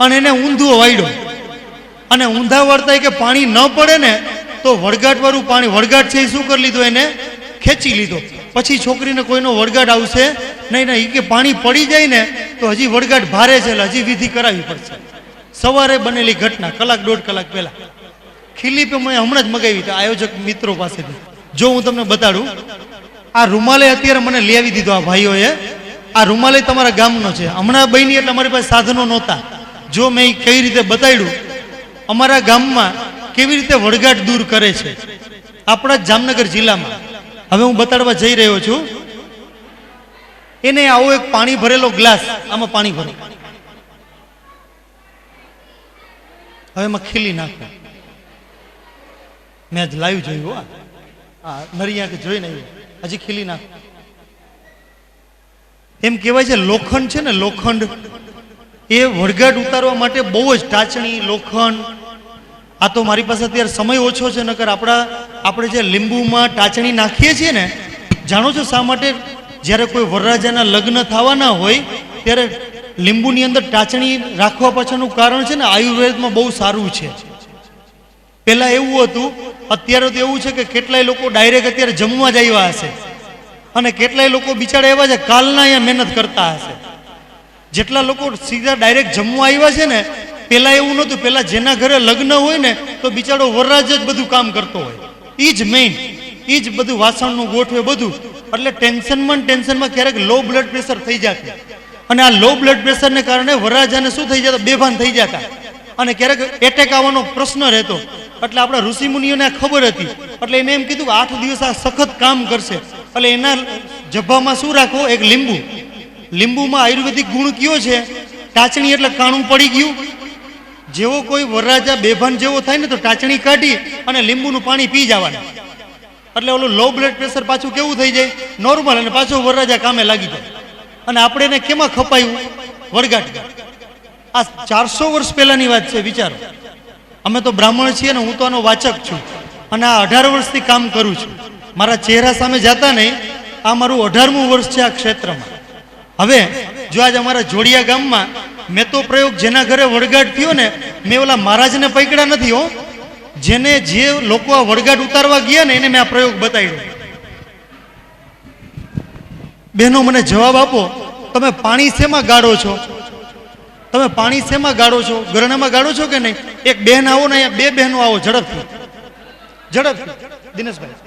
અને એને ઊંધો વાળ્યો, અને ઊંધા વાળતા કે પાણી ન પડે ને તો વળગાટ વાળું પાણી, વળગાટ છે એ શું કરી લીધો, એને ખેંચી લીધો. પછી છોકરીને કોઈનો વળગાટ આવશે નહીં, એ કે પાણી પડી જાય ને તો હજી વળગાટ ભારે છે, હજી વિધિ કરાવવી પડશે. સવારે બનેલી ઘટના, 1-1.5 કલાક પહેલા. ખીલી પણ મેં હમણાં જ મગાવી હતી આયોજક મિત્રો પાસેથી. જો હું તમને બતાડું, આ રૂમાલે અત્યારે મને લઈ આવી દીધો આ ભાઈઓએ. આ રૂમાલે તમારા ગામનો છે, હમણાં બની એટલે અમારી પાસે સાધનો નહોતા. જો મેં કઈ રીતે બતાડ્યું, અમારા ગામમાં કેવી રીતે વળગાટ દૂર કરે છે, આપણા જ જામનગર જિલ્લામાં. હવે હું બતાડવા જઈ રહ્યો છું. એને આવો એક પાણી ભરેલો ગ્લાસ, આમાં પાણી ભરે, હવે એમાં ખીલી નાખો. મેં જ લાઈવ જોયું, હા, નરિયા કે જોઈને હજી ખીલી નાખો. એમ કહેવાય છે લોખંડ છે ને, લોખંડ એ વળગાટ ઉતારવા માટે બહુ જ ટાચણી, લોખંડ. આ તો મારી પાસે અત્યારે સમય ઓછો છે, નકર આપણે જે લીંબુમાં ટાચણી નાખીએ છીએ ને, જાણો છો શા માટે? જ્યારે કોઈ વરરાજાના લગ્ન થવાના હોય ત્યારે લીંબુની અંદર ટાચણી રાખવા પાછળનું કારણ છે ને, આયુર્વેદમાં બહુ સારું છે. પહેલા એવું હતું, અત્યારે તો એવું છે કે કેટલાય લોકો ડાયરેક્ટ અત્યારે જમવા જ આવ્યા હશે, અને કેટલાય લોકો બિચારા એવા છે કાલના અહીંયા મહેનત કરતા હશે. જેટલા લોકો સીધા ડાયરેક્ટ જમવા આવ્યા છે ને, પેલા એવું નહોતું. પેલા જેના ઘરે લગ્ન હોય ને તો બિચારો વરરાજ જ બધું કામ કરતો હોય, એ જ મેઇન, એ જ બધું વાસણનું ગોઠવે બધું. એટલે ટેન્શનમાં ક્યારેક લો બ્લડ પ્રેશર થઈ જતું, અને આ લો બ્લડ પ્રેશરને કારણે વરરાજાને શું થઈ જતા, બેભાન થઈ જતા, અને ક્યારેક એટેક આવવાનો પ્રશ્ન રહેતો. એટલે આપણા ઋષિમુનિઓને ખબર હતી, એટલે એને એમ કીધું કે 8 દિવસ આ સખત કામ કરશે. એટલે એના જબ્બામાં શું રાખો? એક લીંબુ. લીંબુમાં આયુર્વેદિક ગુણ કયો છે? ટાચણી એટલે કાણું પડી ગયું. જેવો કોઈ વરરાજા બેભાન જેવો થાય ને તો ટાચણી કાઢી અને લીંબુનું પાણી પી જવાનું, એટલે ઓલું લો બ્લડ પ્રેશર પાછું કેવું થઈ જાય? નોર્મલ, અને પાછો વરરાજા કામે લાગી જાય. અને આપણે એને કેમાં ખપાયું? વળગાટ. આ 400 વર્ષ પહેલાની વાત છે, વિચારો. અમે તો બ્રાહ્મણ છીએ ને, હું તો આનો વાચક છું, અને આ 18 વર્ષથી કામ કરું છું. મારા ચહેરા સામે જતા નહીં, આ મારું 18મું વર્ષ છે આ ક્ષેત્રમાં. હવે જો આજ અમારા જોડિયા ગામમાં મેં તો પ્રયોગ, જેના ઘરે વળગાટ થયો ને, મેં ઓલા મહારાજને પકડ્યા નથી હો, જેને જે લોકો આ વળગાટ ઉતારવા ગયા ને એને મેં આ પ્રયોગ બતાવ્યો. બહેનો, મને જવાબ આપો, તમે પાણી શેમાં ગાળો છો? તમે પાણી શેમાં ગાળો છો? ગરણામાં ગાળો છો કે નહીં? એક બહેન આવો ને, અહીંયા 2 બહેનો આવો, ઝડપથી, ઝડપથી. દિનેશભાઈ,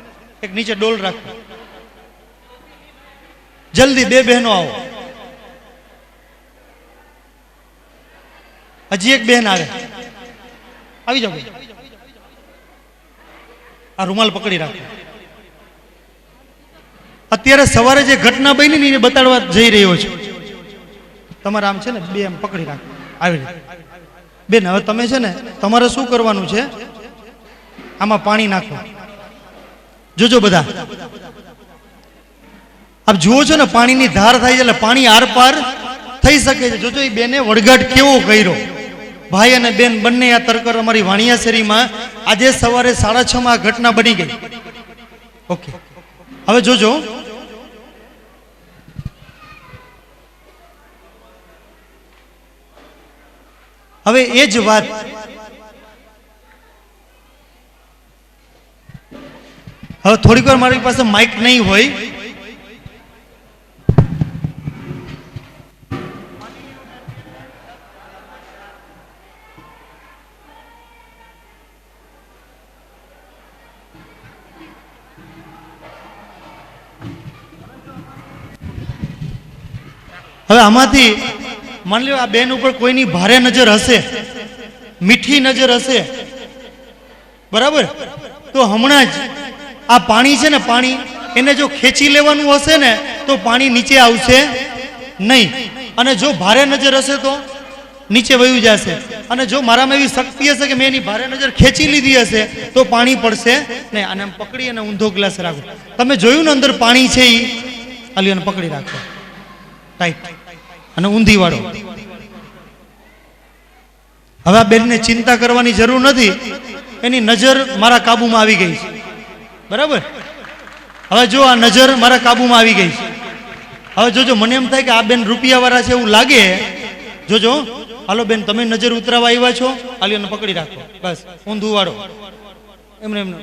એક નીચે ડોલ રાખો, જલ્દી 2 બહેનો આવો. હજી એક બહેન આવે, આવી જાઓ. આ રૂમાલ પકડી રાખો. અત્યારે સવારે જે ઘટના બની ને એને બતાડવા જઈ રહ્યો છું. તમારે આમ છે ને 2 એમ પકડી રાખો, આવી રીતે. બેન, હવે તમે છે ને, તમારે શું કરવાનું છે? આમાં પાણી નાખો. જોજો બધા, આપ જુઓ છો ને, પાણીની ધાર થાય છે, એટલે પાણી આર પાર થઈ શકે છે. જોજો એ બેને વળગાટ કેવો કર્યો. ભાઈ અને બેન બંને આ તરકર અમારી વાણિયા શેરીમાં આજે સવારે 6:30 આ ઘટના બની ગઈ. ઓકે, હવે જોજો. હવે એ જ વાત હવે થોડીક વાર મારી પાસે માઇક નહીં હોય, હવે આમાંથી માની લો આ બેન ઉપર કોઈની ભારે નજર હશે, મીઠી નજર હશે, બરાબર, તો હમણાં જ આ પાણી છે ને, પાણી એને જો ખેંચી લેવાનું હશે ને તો પાણી નીચે આવશે નહીં, અને જો ભારે નજર હશે તો નીચે વયું જશે, અને જો મારામાં એવી શક્તિ હશે કે મેં એની ભારે નજર ખેંચી લીધી હશે તો પાણી પડશે નહીં. અને પકડી અને ઊંધો ગ્લાસ રાખો. તમે જોયું ને અંદર પાણી છે, એ આલિયાને પકડી રાખો ટાઈટ અને ઊંધી વાળો. હવે આ બેનને ચિંતા કરવાની જરૂર નથી, એની નજર મારા કાબુમાં આવી ગઈ છે, બરાબર. હવે જો આ નજર મારા કાબુમાં આવી ગઈ છે. હવે જોજો, મને એમ થાય કે આ બેન રૂપિયાવાળા છે એવું લાગે. જોજો, હાલો બેન, તમે નજર ઉતરાવા આવ્યા છો, આલિયાને પકડી રાખો, બસ ઊંધું વાળો, એમને એમને,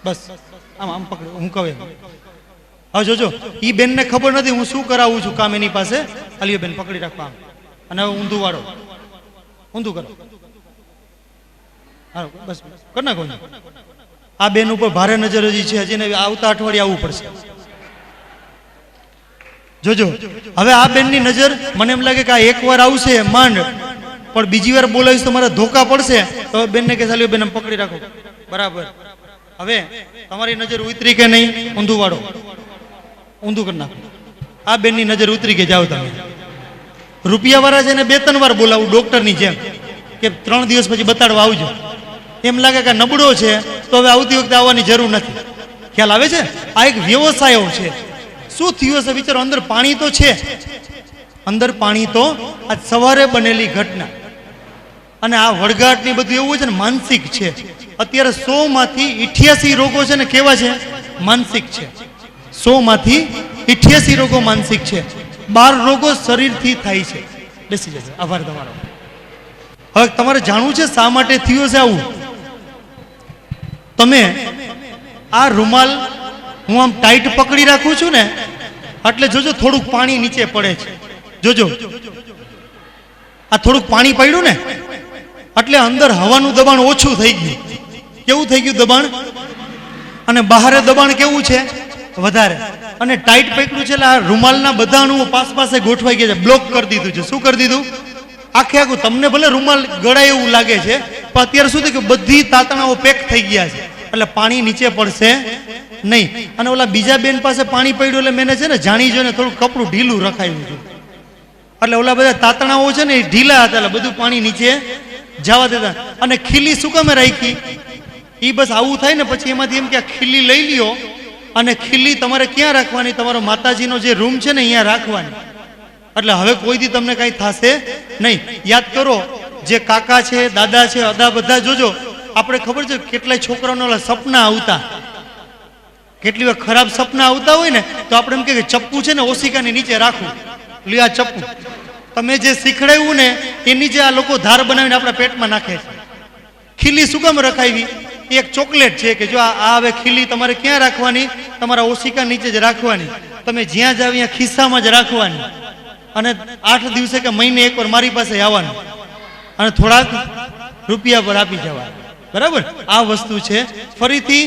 બસ આમ આમ પકડો, હું કહે. હવે જોજો, એ બેનને ખબર નથી હું શું કરાવું છું કામ એની પાસે. આલિયા બેન પકડી રાખો આમ, અને હવે ઊંધું વાળો, ઊંધું કરો, હાલો બસ કર નાખો. આ બેન ઉપર ભારે નજર હજી છે, હજી આવતા અઠવાડિયે આવવું પડશે. જોજો, હવે આ બેનની નજર મને એમ લાગે કે આ એકવાર આવશે માંડ, પણ બીજી વાર બોલાવીશ તો મારા ધોકા પડશે. તો બેનને કે ચાલ્યો બેન પકડી રાખો, બરાબર. હવે તમારી નજર ઉતરી કે નહીં, ઊંધું વાળો, ઊંધું કરી નાખો. આ બેનની નજર ઉતરી કે જાઓ તમે. રૂપિયાવાળા છે ને 2-3 વાર બોલાવું ડોક્ટરની જેમ, કે 3 દિવસ પછી બતાડવા આવજો. એમ લાગે કે નબળો છે તો હવે આવતી વખતે આવવાની જરૂર નથી. ખ્યાલ આવે છે? આ એક વ્યવસાયો છે. શું થયું હશે વિચારો? અંદર પાણી તો છે, અંદર પાણી તો આજ સવારે બનેલી ઘટના, અને આ વળગાટની બધું એવું છે ને માનસિક છે. અત્યારે 100 માંથી 88 રોગો છે ને કેવા છે? માનસિક છે. 100 માંથી 88 રોગો માનસિક છે. 12 રોગો શરીરથી થાય છે. બેસી જશે. આભાર તમારો. હવે તમારે જાણવું છે શા માટે થયું છે આવું. તમે આ રૂમાલ હું આમ ટાઈટ પકડી રાખું છું ને, એટલે જોજો થોડુંક પાણી નીચે પડે છે. જોજો, આ થોડુંક પાણી પડ્યું ને એટલે અંદર હવાનું દબાણ ઓછું થઈ ગયું. કેવું થઈ ગયું દબાણ? અને બહારે દબાણ કેવું છે? વધારે. અને ટાઈટ પકડ્યું છે એટલે આ રૂમાલના બધા અણુઓ પાસે ગોઠવાઈ ગયા છે, બ્લોક કરી દીધું છે. શું કરી દીધું? આખે આખું. તમને ભલે રૂમાલ ગળાય એવું લાગે છે, પણ અત્યારે શું થયું કે બધી તાતણાઓ પેક થઈ ગયા છે, એટલે પાણી નીચે પડશે નહીં. અને ઓલા બીજા બેન પાસે પાણી પડ્યું એટલે મેં છે ને જાણી જોઈને થોડું કપડું ઢીલું રખાયું છે, એટલે ઓલા બધા તાતણાઓ છે ને એ ઢીલા હતા, એટલે બધું પાણી નીચે જવા દેતા. અને ખીલી શું કામે રાખી? એ બસ આવું થાય ને પછી એમાંથી એમ કે ખીલી લઈ લ્યો, અને ખીલી તમારે ક્યાં રાખવાની? તમારો માતાજીનો જે રૂમ છે ને અહીંયા રાખવાની. એટલે હવે કોઈથી તમને કાંઈ થશે નહીં. યાદ કરો, જે કાકા છે, દાદા છે, અદા બધા જોજો, આપણે ખબર છે કેટલાય છોકરાઓને ઓલા સપના આવતા, કેટલી વાર ખરાબ સપના આવતા હોય ને તો આપણે એમ કે ચપ્પુ છે ને ઓશિકાની નીચે રાખવું. લ્યો આ ચપ્પુ, તમે જે શીખડાવ્યું ને એની જે આ લોકો ધાર બનાવીને આપણા પેટમાં નાખે છે. ખીલી શું કામ રખાવી? એક ચોકલેટ છે કે જો આ હવે ખીલી તમારે ક્યાં રાખવાની? તમારા ઓશિકા નીચે જ રાખવાની. તમે જ્યાં જાવ ત્યાં ખિસ્સામાં જ રાખવાની, અને 8 દિવસે કે મહિને એકવાર મારી પાસે આવવાનું, અને થોડાક રૂપિયા પર આપી જવા. બરાબર? આ વસ્તુ છે. ફરીથી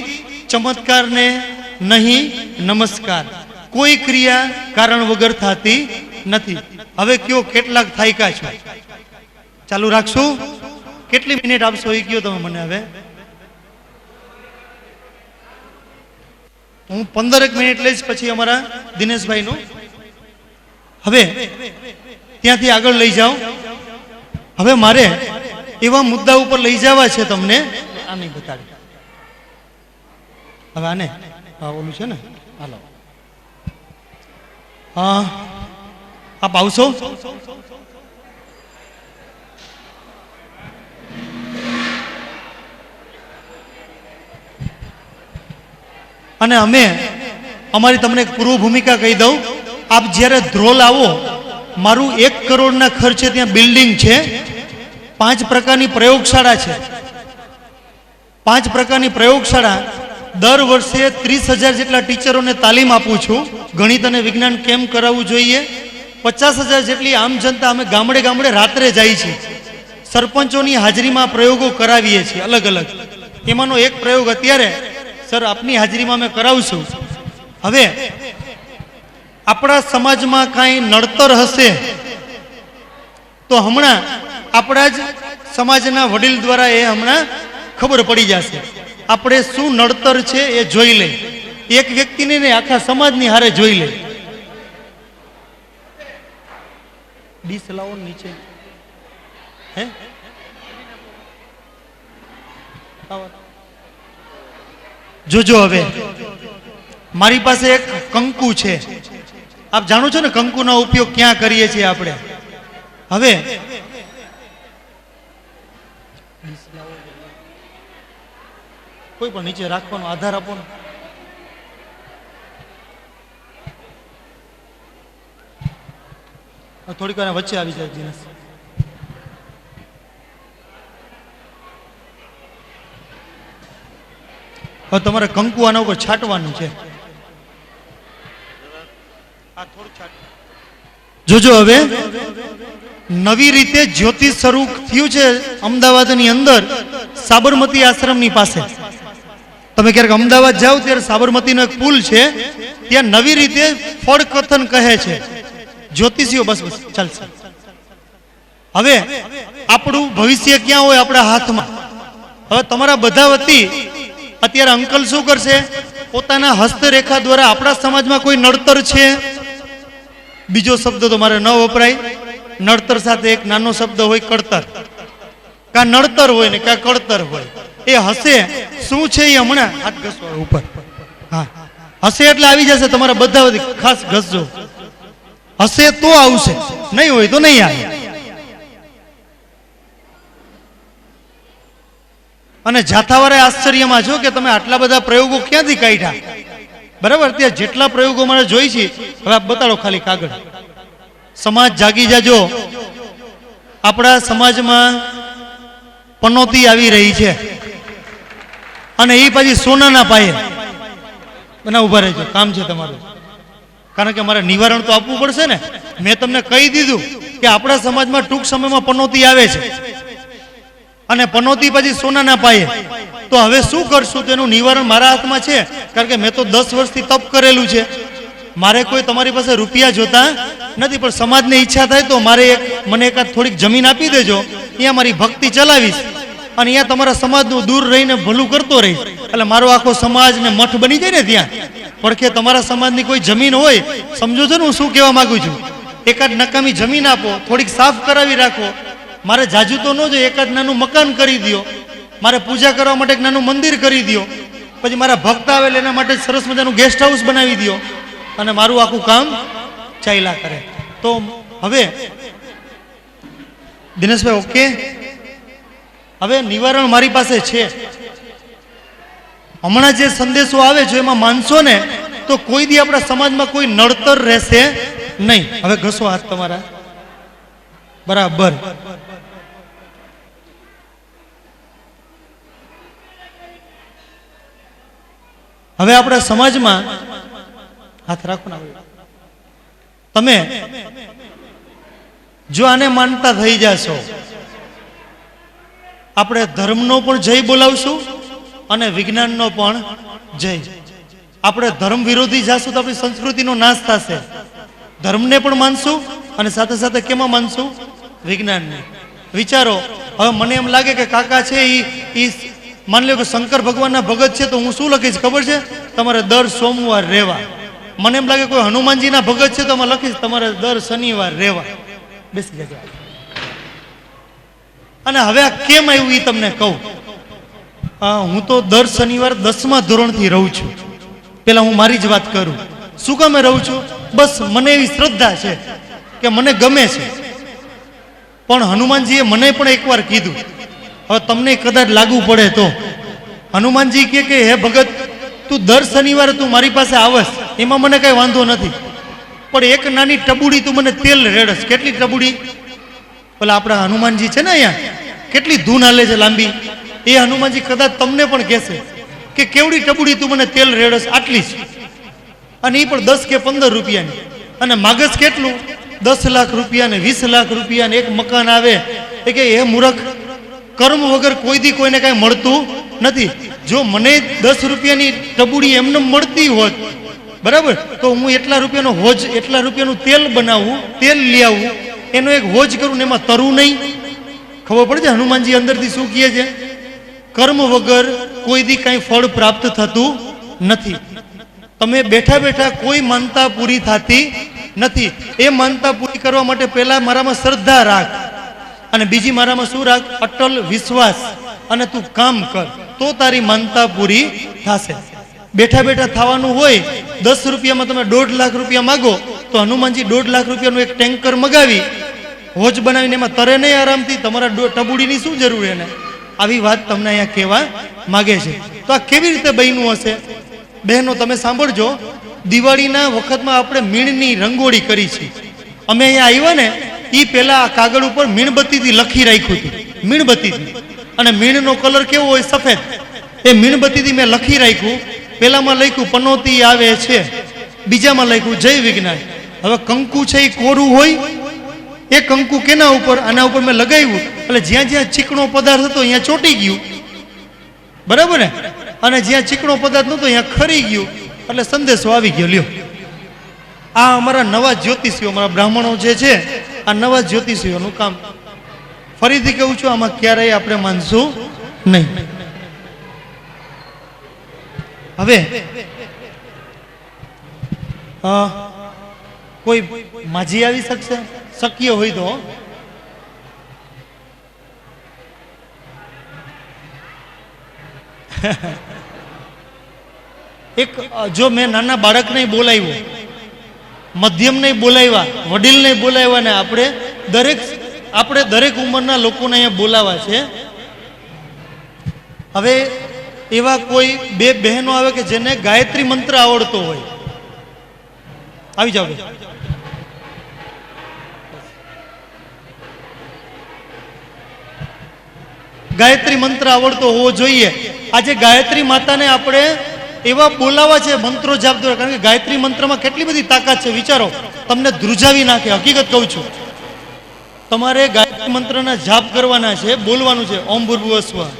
ચમત્કારને નહીં નમસ્કાર. કોઈ ક્રિયા કારણ વગર થતી નથી. હવે કયો કેટલાક થાયકા છો? ચાલુ રાખશું? કેટલી મિનિટ આપશો એ કયો તમે મને. હવે હું 15 મિનિટ લઈશ, પછી અમારા દિનેશભાઈનું. હવે ત્યાંથી આગળ લઈ જાઓ. હવે મારે એવા મુદ્દા ઉપર લઈ જવા છે તમને. આ નહીં બતાડે. હવે આને ઓલું છે ને, હાલો આપ આવશો? અને અમે અમારી તમને એક પૂર્વ ભૂમિકા કહી દઉં. આપ જ્યારે ધ્રોલ આવો, મારું 1 કરોડના ખર્ચે ત્યાં બિલ્ડિંગ છે. 5 પ્રકારની પ્રયોગશાળા છે. 5 પ્રકારની પ્રયોગશાળા. દર વર્ષે 30,000 જેટલા ટીચરોને તાલીમ આપું છું. ગણિત અને વિજ્ઞાન કેમ કરાવવું જોઈએ. 50,000 જેટલી આમ જનતા અમે ગામડે ગામડે રાત્રે જાય છે. સરપંચોની હાજરીમાં પ્રયોગો કરાવીએ છીએ અલગ અલગ. એમાંનો એક પ્રયોગ અત્યારે સર આપની હાજરીમાં અમે કરાવશું. હવે આપણા સમાજમાં કાંઈ નડતર હશે તો હમણાં આપણા જ સમાજના વડીલ દ્વારા એ હમણાં ખબર પડી જશે. આપણે શું નડતર છે એ જોઈ લઈ. એક વ્યક્તિને નહીં, આખા સમાજની હારે જોઈ લઈ. ડીશ લાવો નીચે. હે જોજો, હવે મારી પાસે એક કંકુ છે. આપ જાણો છો ને કંકુનો ઉપયોગ ક્યાં કરીએ છીએ આપણે. હવે કોઈ પણ નીચે રાખવાનો આધાર આપો ને. થોડીક વાર વચ્ચે આવી જાય જીનસ. હવે તમારે કંકુ આના ઉપર છાંટવાનું છે. જોજો, હવે નવી રીતે જ્યોતિષ શરૂ થયું છે અમદાવાદની અંદર, સાબરમતી આશ્રમની પાસે. તમે ક્યારેક અમદાવાદ જાઓ ત્યારે સાબરમતીનો એક પુલ છે, ત્યાં નવી રીતે ફળ કથન કહે છે જ્યોતિષીઓ. બસ બસ ચાલશે. હવે આપણું ભવિષ્ય ક્યાં હોય? આપણા હાથમાં. હવે તમારા બધા વતી અત્યારે અંકલ શું કરશે? પોતાના હસ્તરેખા દ્વારા આપણા સમાજમાં કોઈ નડતર છે, બીજો શબ્દ તો મારે ન વપરાય, નડતર સાથે એક નાનો શબ્દ હોય કડતર. કા નડતર હોય ને કા કડતર હોય, એ હશે શું છે એ હમણાં હાથ ઘસવા ઉપર. હા, હશે એટલે આવી જશે. તમારા બધા વતી ખાસ ઘસજો. હશે તો આવશે, નહીં હોય તો નહીં આવે. અને જાથાવારે આશ્ચર્યમાં છો કે તમે આટલા બધા પ્રયોગો ક્યાંથી કાઢ્યા. બરાબર, ત્યાં જેટલા પ્રયોગો મારે જોઈ છે, હવે આપ બતાડો ખાલી કાગળ. સમાજ જાગી જાજો. આપણા સમાજમાં પનોતી આવી રહી છે, અને એ પછી સોનાના પાયે. બના ઉભા રહેજો, કામ છે તમારું. કારણ કે મારે નિવારણ તો આપવું પડશે ને. મેં તમને કહી દીધું કે આપણા સમાજમાં ટૂંક સમયમાં પનોતી આવે છે, અને પનોતી પછી સોનાના પાયે. તો હવે શું કરશું તેનું નિવારણ મારા હાથમાં છે. કારણ કે મેં તો 10 વર્ષથી તપ કરેલું છે. મારે કોઈ તમારી પાસે રૂપિયા જોતા નથી, પણ સમાજને ઈચ્છા થાય તો મારે મને એકાદ થોડીક જમીન આપી દેજો, ત્યાં મારી ભક્તિ ચલાવીશ, અને અહીંયા તમારા સમાજનું દૂર રહીને ભલું કરતો રહીશ. એટલે મારો આખો સમાજ ને મઠ બની જાય ને ત્યાં. પડખે તમારા સમાજની કોઈ જમીન હોય, સમજો છો ને હું શું કહેવા માંગુ છું? એકાદ નકામી જમીન આપો, થોડીક સાફ કરાવી રાખો. મારે જાજુ તો ન જોઈએ, એકાદ નાનું મકાન કરી દો. મારે પૂજા કરવા માટે એક નાનું મંદિર કરી દો. પછી મારા ભક્ત આવે એના માટે સરસ મજાનું ગેસ્ટ હાઉસ બનાવી દો, અને મારું આખું કામ ચાલ્યા કરે. તો હવે દિનેશભાઈ ઓકે, હવે નિવારણ મારી પાસે છે. હમણાં જે સંદેશો આવે છે એમાં માનશો ને તો કોઈ દી આપણા સમાજમાં કોઈ નડતર રહેશે નહીં. હવે ઘસો હાથ તમારા. બરાબર. હવે આપણા સમાજમાં હાથ રાખો ને. તમે જો આને માનતા થઈ જશો, આપણે ધર્મનો પણ જય બોલાવશું અને વિજ્ઞાનનો પણ જય. આપણે ધર્મ વિરોધી જાશું તો આપણી સંસ્કૃતિનો નાશ થશે. ધર્મને પણ માનશું અને સાથે સાથે કેમાં માનશું? વિજ્ઞાનને. વિચારો, હવે મને એમ લાગે કે કાકા છે એ માની લો કે શંકર ભગવાનના ભગત છે, તો હું શું લખીશ ખબર છે? તમારે દર સોમવાર રહેવા. મને એમ લાગે કોઈ હનુમાનજીના ભગત છે તો એમાં લખીશ તમારે દર શનિવાર રહેવા. બેસી જજો. અને હવે આ કેમ આવ્યું એ તમને કહું. હું તો દર શનિવાર 10મા ધોરણથી રહું છું. પેલા હું મારી જ વાત કરું. શું કામે રહું છું? બસ મને એવી શ્રદ્ધા છે કે મને ગમે છે. પણ હનુમાનજીએ મને પણ એકવાર કીધું, હવે તમને કદાચ લાગુ પડે તો. હનુમાનજી કે હે ભગત, તું દર શનિવારે તું મારી પાસે આવસ, એમાં મને કઈ વાંધો નથી, પણ એક નાની ટબુડી તું મને તેલ રેડસ. કેટલી ટબુડી? પેલા આપણા હનુમાનજી છે ને અહીંયા કેટલી ધૂન હાલે છે લાંબી, એ હનુમાનજી કદાચ તમને પણ કહેશે કે કેવડી ટબુડી તું મને તેલ રેડસ, આટલી જ. અને એ પણ 10 કે 15 રૂપિયાની. અને માગસ કેટલું? 10 લાખ રૂપિયા ને 20 લાખ રૂપિયા ને એક મકાન આવે. એ કે એ મૂર્ખ, કર્મ વગર કોઈ દી કોઈને કઈ મળતું નથી. જો મને 10 રૂપિયાની ટબુડી એમને મળતી હોત બરાબર, તો હું એટલા રૂપિયાનો હોજ, એટલા રૂપિયાનું તેલ બનાવું, તેલ લઈ આવું, એનો એક હોજ કરું ને એમાં તરું નહીં. ખબર પડે છે હનુમાનજી અંદરથી શું કહે છે? કર્મ વગર કોઈ દી કાંઈ ફળ પ્રાપ્ત થતું નથી. તમે બેઠા બેઠા કોઈ માનતા પૂરી થતી નથી. એ માનતા પૂરી કરવા માટે પહેલા મારામાં શ્રદ્ધા રાખ, અને બીજી મારામાં શું રાખ? અટલ વિશ્વાસ, અને તું કામ કર તો તારી માનતા પૂરી થશે. બેઠા બેઠા થવાનું હોય, 10 રૂપિયામાં તમે 1.5 લાખ રૂપિયા માગો, તો હનુમાનજી 1.5 લાખ રૂપિયાનું એક ટેન્કર મગાવી હોજ બનાવીને એમાં તરે નહીં આરામથી. તમારા ટબુડીની શું જરૂર એને? આવી વાત તમને અહીંયા કહેવા માગે છે. તો આ કેવી રીતે બન્યું હશે? બહેનો તમે સાંભળજો, દિવાળીના વખતમાં આપણે મીણની રંગોળી કરી છે. અમે અહીંયા આવ્યા ને એ પહેલા આ કાગળ ઉપર મીણબત્તીથી લખી રાખ્યું હતું, મીણબત્તીથી. અને મીણનો કલર કેવો હોય? સફેદ. એ મીણબત્તીથી મેં લખી રાખ્યું. પહેલામાં લખ્યું પનોતી આવે છે, બીજામાં લખ્યું જય વિજ્ઞાન. હવે કંકુ છે એ કોરું હોય, એ કંકુ કેના ઉપર? આના ઉપર મેં લગાવ્યું, એટલે જ્યાં જ્યાં ચીકણો પદાર્થ હતો અહીંયા ચોંટી ગયું, બરાબર ને? અને જ્યાં ચીકણો પદાર્થ નહોતો અહીંયા ખરી ગયું, એટલે સંદેશો આવી ગયો. લ્યો, આ અમારા નવા જ્યોતિષીઓ, અમારા બ્રાહ્મણો જે છે, આ નવા જ્યોતિષીઓનું કામ. ફરીથી કહું છું, આમાં ક્યારેય આપણે માનશું નહીં. હવે કોઈ માજી આવી શકશે? શક્ય હોય તો. એક જો મેં નાના બાળકને બોલાવ્યો, મધ્યમને બોલાવ્યા, વડીલને બોલાવ્યા, ને આપણે દરેક ઉંમરના લોકોને અહીંયા બોલાવા છે. હવે એવા કોઈ બે બહેનો આવે કે જેને ગાયત્રી મંત્ર આવડતો હોય, આવી જાવ. ગાયત્રી મંત્ર આવડતો હોવો જોઈએ. આજે ગાયત્રી માતાને આપણે એવા બોલાવા છે મંત્રો જાપ દ્વારા, કારણ કે ગાયત્રી મંત્રમાં કેટલી બધી તાકાત છે વિચારો. તમને ધ્રુજાવી નાખે. હકીકત કહું છું, તમારે ગાયત્રી મંત્રના જાપ કરવાના છે, બોલવાનું છે ઓમ ભૂર્ભુવઃ સ્વઃ.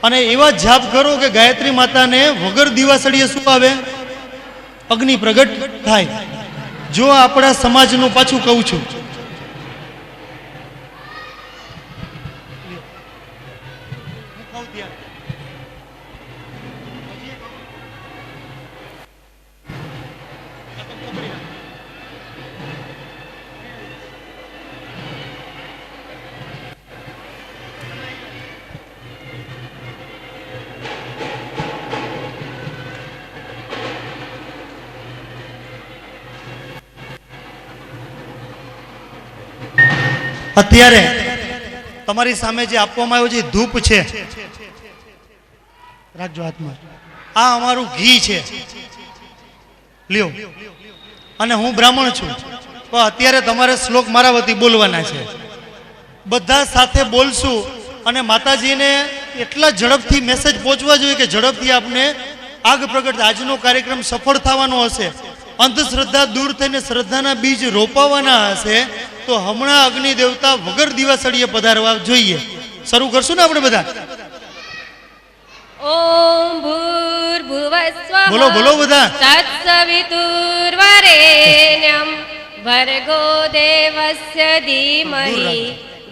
અને એવા જાપ કરો કે ગાયત્રી માતાને વગર દિવાસળીએ શું આવે? અગ્નિ પ્રગટ થાય. જો આપણા સમાજનું, પાછું કહું છું, અત્યારે તમારી સામે જે આપવામાં આવ્યો છે ધૂપ છે, રાખજો હાથમાં. આ અમારું ઘી છે, લ્યો. અને હું બ્રાહ્મણ છું, તો અત્યારે તમારે શ્લોક મારા વતી બોલવાના છે. બધા સાથે બોલશું, અને માતાજીને એટલા ઝડપથી મેસેજ પહોંચવા જોઈએ કે ઝડપથી આપને આગ પ્રગટ. આજનો કાર્યક્રમ સફળ થવાનો હશે, અંધશ્રદ્ધા દૂર થઈને શ્રદ્ધાના બીજ રોપાવાના હશે, તો હમણાં અગ્નિ દેવતા વગર દિવાસળીએ પધારવા જોઈએ. શરૂ કરશું ને આપણે બધા? ઓમ ભૂર્ભુવઃ બોલો બોલો બધા. તત્સવિતુર્વરેણ્યં ભર્ગો દેવસ્ય ધીમહિ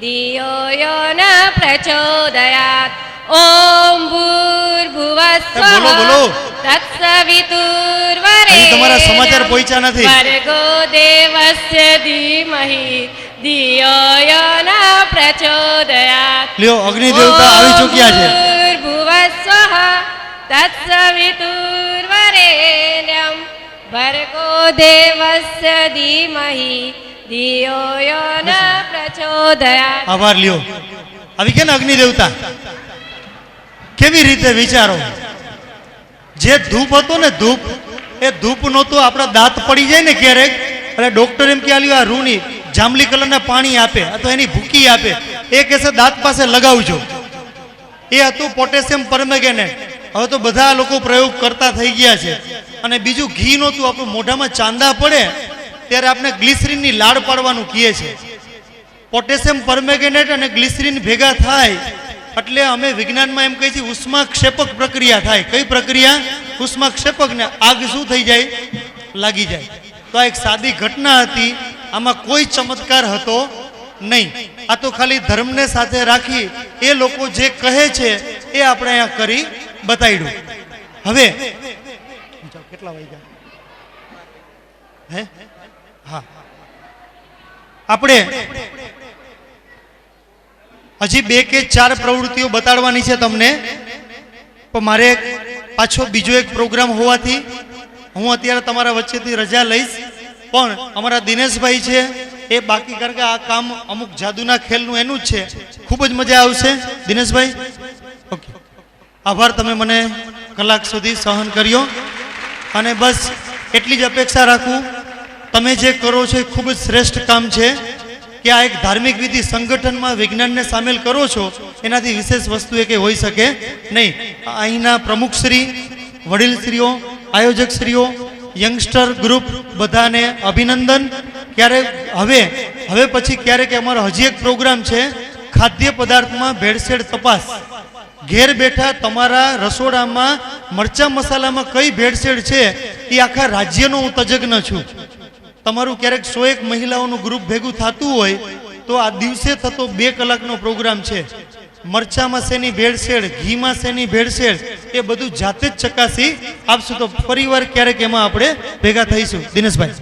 ધિયો યો ન પ્રચોદયાત. ઓમ ભૂર્ભુવઃ બોલો બોલો. તત્સવિતુર્વરેણ્યં તમારા સમાચાર પહોંચ્યા નથી. ભર્ગો દેવસ્ય ધીમહિ ધિયો યો ન પ્રચોદયાત. લ્યો, અગ્નિ દેવતા આવી ચૂક્યા છે. ભૂર્ભુવઃ તત્સવિતુર્વરેણ્યં ભર્ગો દેવસ્ય ધીમહિ ધિયો યો ન પ્રચોદયાત. આભાર. લ્યો, આવી કે ને અગ્નિ દેવતા. કેવી રીતે વિચારો? જે ધૂપ હતો ને, ધૂપ, એ ધૂપ નહોતો. આપણા દાંત પડી જાય ને ક્યારેક, એટલે ડોક્ટર એમ કે આ રૂની જાંબલી કલરના પાણી આપે અથવા એની ભૂકી આપે, એ કહેશે દાંત પાસે લગાવજો. એ હતું પોટેશિયમ પરમેંગેનેટ. હવે તો બધા લોકો પ્રયોગ કરતા થઈ ગયા છે. અને બીજું ઘી નહોતું. આપણું મોઢામાં ચાંદા પડે ત્યારે આપણે ગ્લિસરીનની લાડ પાડવાનું કહીએ છીએ. પોટેશિયમ પરમેંગેનેટ અને ગ્લિસરીન ભેગા થાય એટલે અમે વિજ્ઞાનમાં એમ કહીએ છીએ ઉષ્માક્ષેપક પ્રક્રિયા થાય. કઈ પ્રક્રિયા? ઉષ્માક્ષેપક. ને આગ શું થઈ જાય? લાગી જાય. તો આ એક સાદી ઘટના હતી, આમાં કોઈ ચમત્કાર હતો નહીં. આ તો ખાલી ધર્મને સાથે રાખી એ લોકો જે કહે છે એ આપણે અહીંયા કરી બતાવ્યું. હવે કેટલા વાગ્યા? હે હા, આપણે હજી 2 કે 4 પ્રવૃત્તિઓ બતાડવાની છે તમને, પણ મારે પાછો બીજો એક પ્રોગ્રામ હોવાથી હું અત્યારે તમારા વચ્ચેથી રજા લઈશ. પણ અમારા દિનેશભાઈ છે એ બાકી, કારણ કે આ કામ અમુક જાદુના ખેલનું એનું જ છે. ખૂબ જ મજા આવશે દિનેશભાઈ. ઓકે, આભાર, તમે મને કલાક સુધી સહન કર્યો. અને બસ એટલી જ અપેક્ષા રાખું, તમે જે કરો છો એ ખૂબ જ શ્રેષ્ઠ કામ છે કે આ એક ધાર્મિક વિધિ સંગઠનમાં વિજ્ઞાનને સામેલ કરો છો, એનાથી વિશેષ વસ્તુ એ કંઈ હોઈ શકે નહીં. અહીંના પ્રમુખશ્રી, વડીલશ્રીઓ, આયોજકશ્રીઓ, યંગસ્ટર ગ્રુપ, બધાને અભિનંદન. હવે પછી ક્યારેક અમારો હજી એક પ્રોગ્રામ છે, ખાદ્ય પદાર્થમાં ભેળસેળ તપાસ. ઘેર બેઠા તમારા રસોડામાં મરચા મસાલામાં કઈ ભેળસેળ છે એ આખા રાજ્યનો હું તજજ્ઞ છું. તમારું ક્યારેક 101 મહિલાઓનું ગ્રુપ ભેગું થતું હોય તો આ દિવસે થતો 2 કલાકનો પ્રોગ્રામ છે. મરચામાં શેની ભેળસેળ, ઘીમાં શેની ભેળસેળ, એ બધું જાતે જ ચકાસી આપશું. તો ફરીવાર ક્યારેક એમાં આપણે ભેગા થઈશું. દિનેશભાઈ.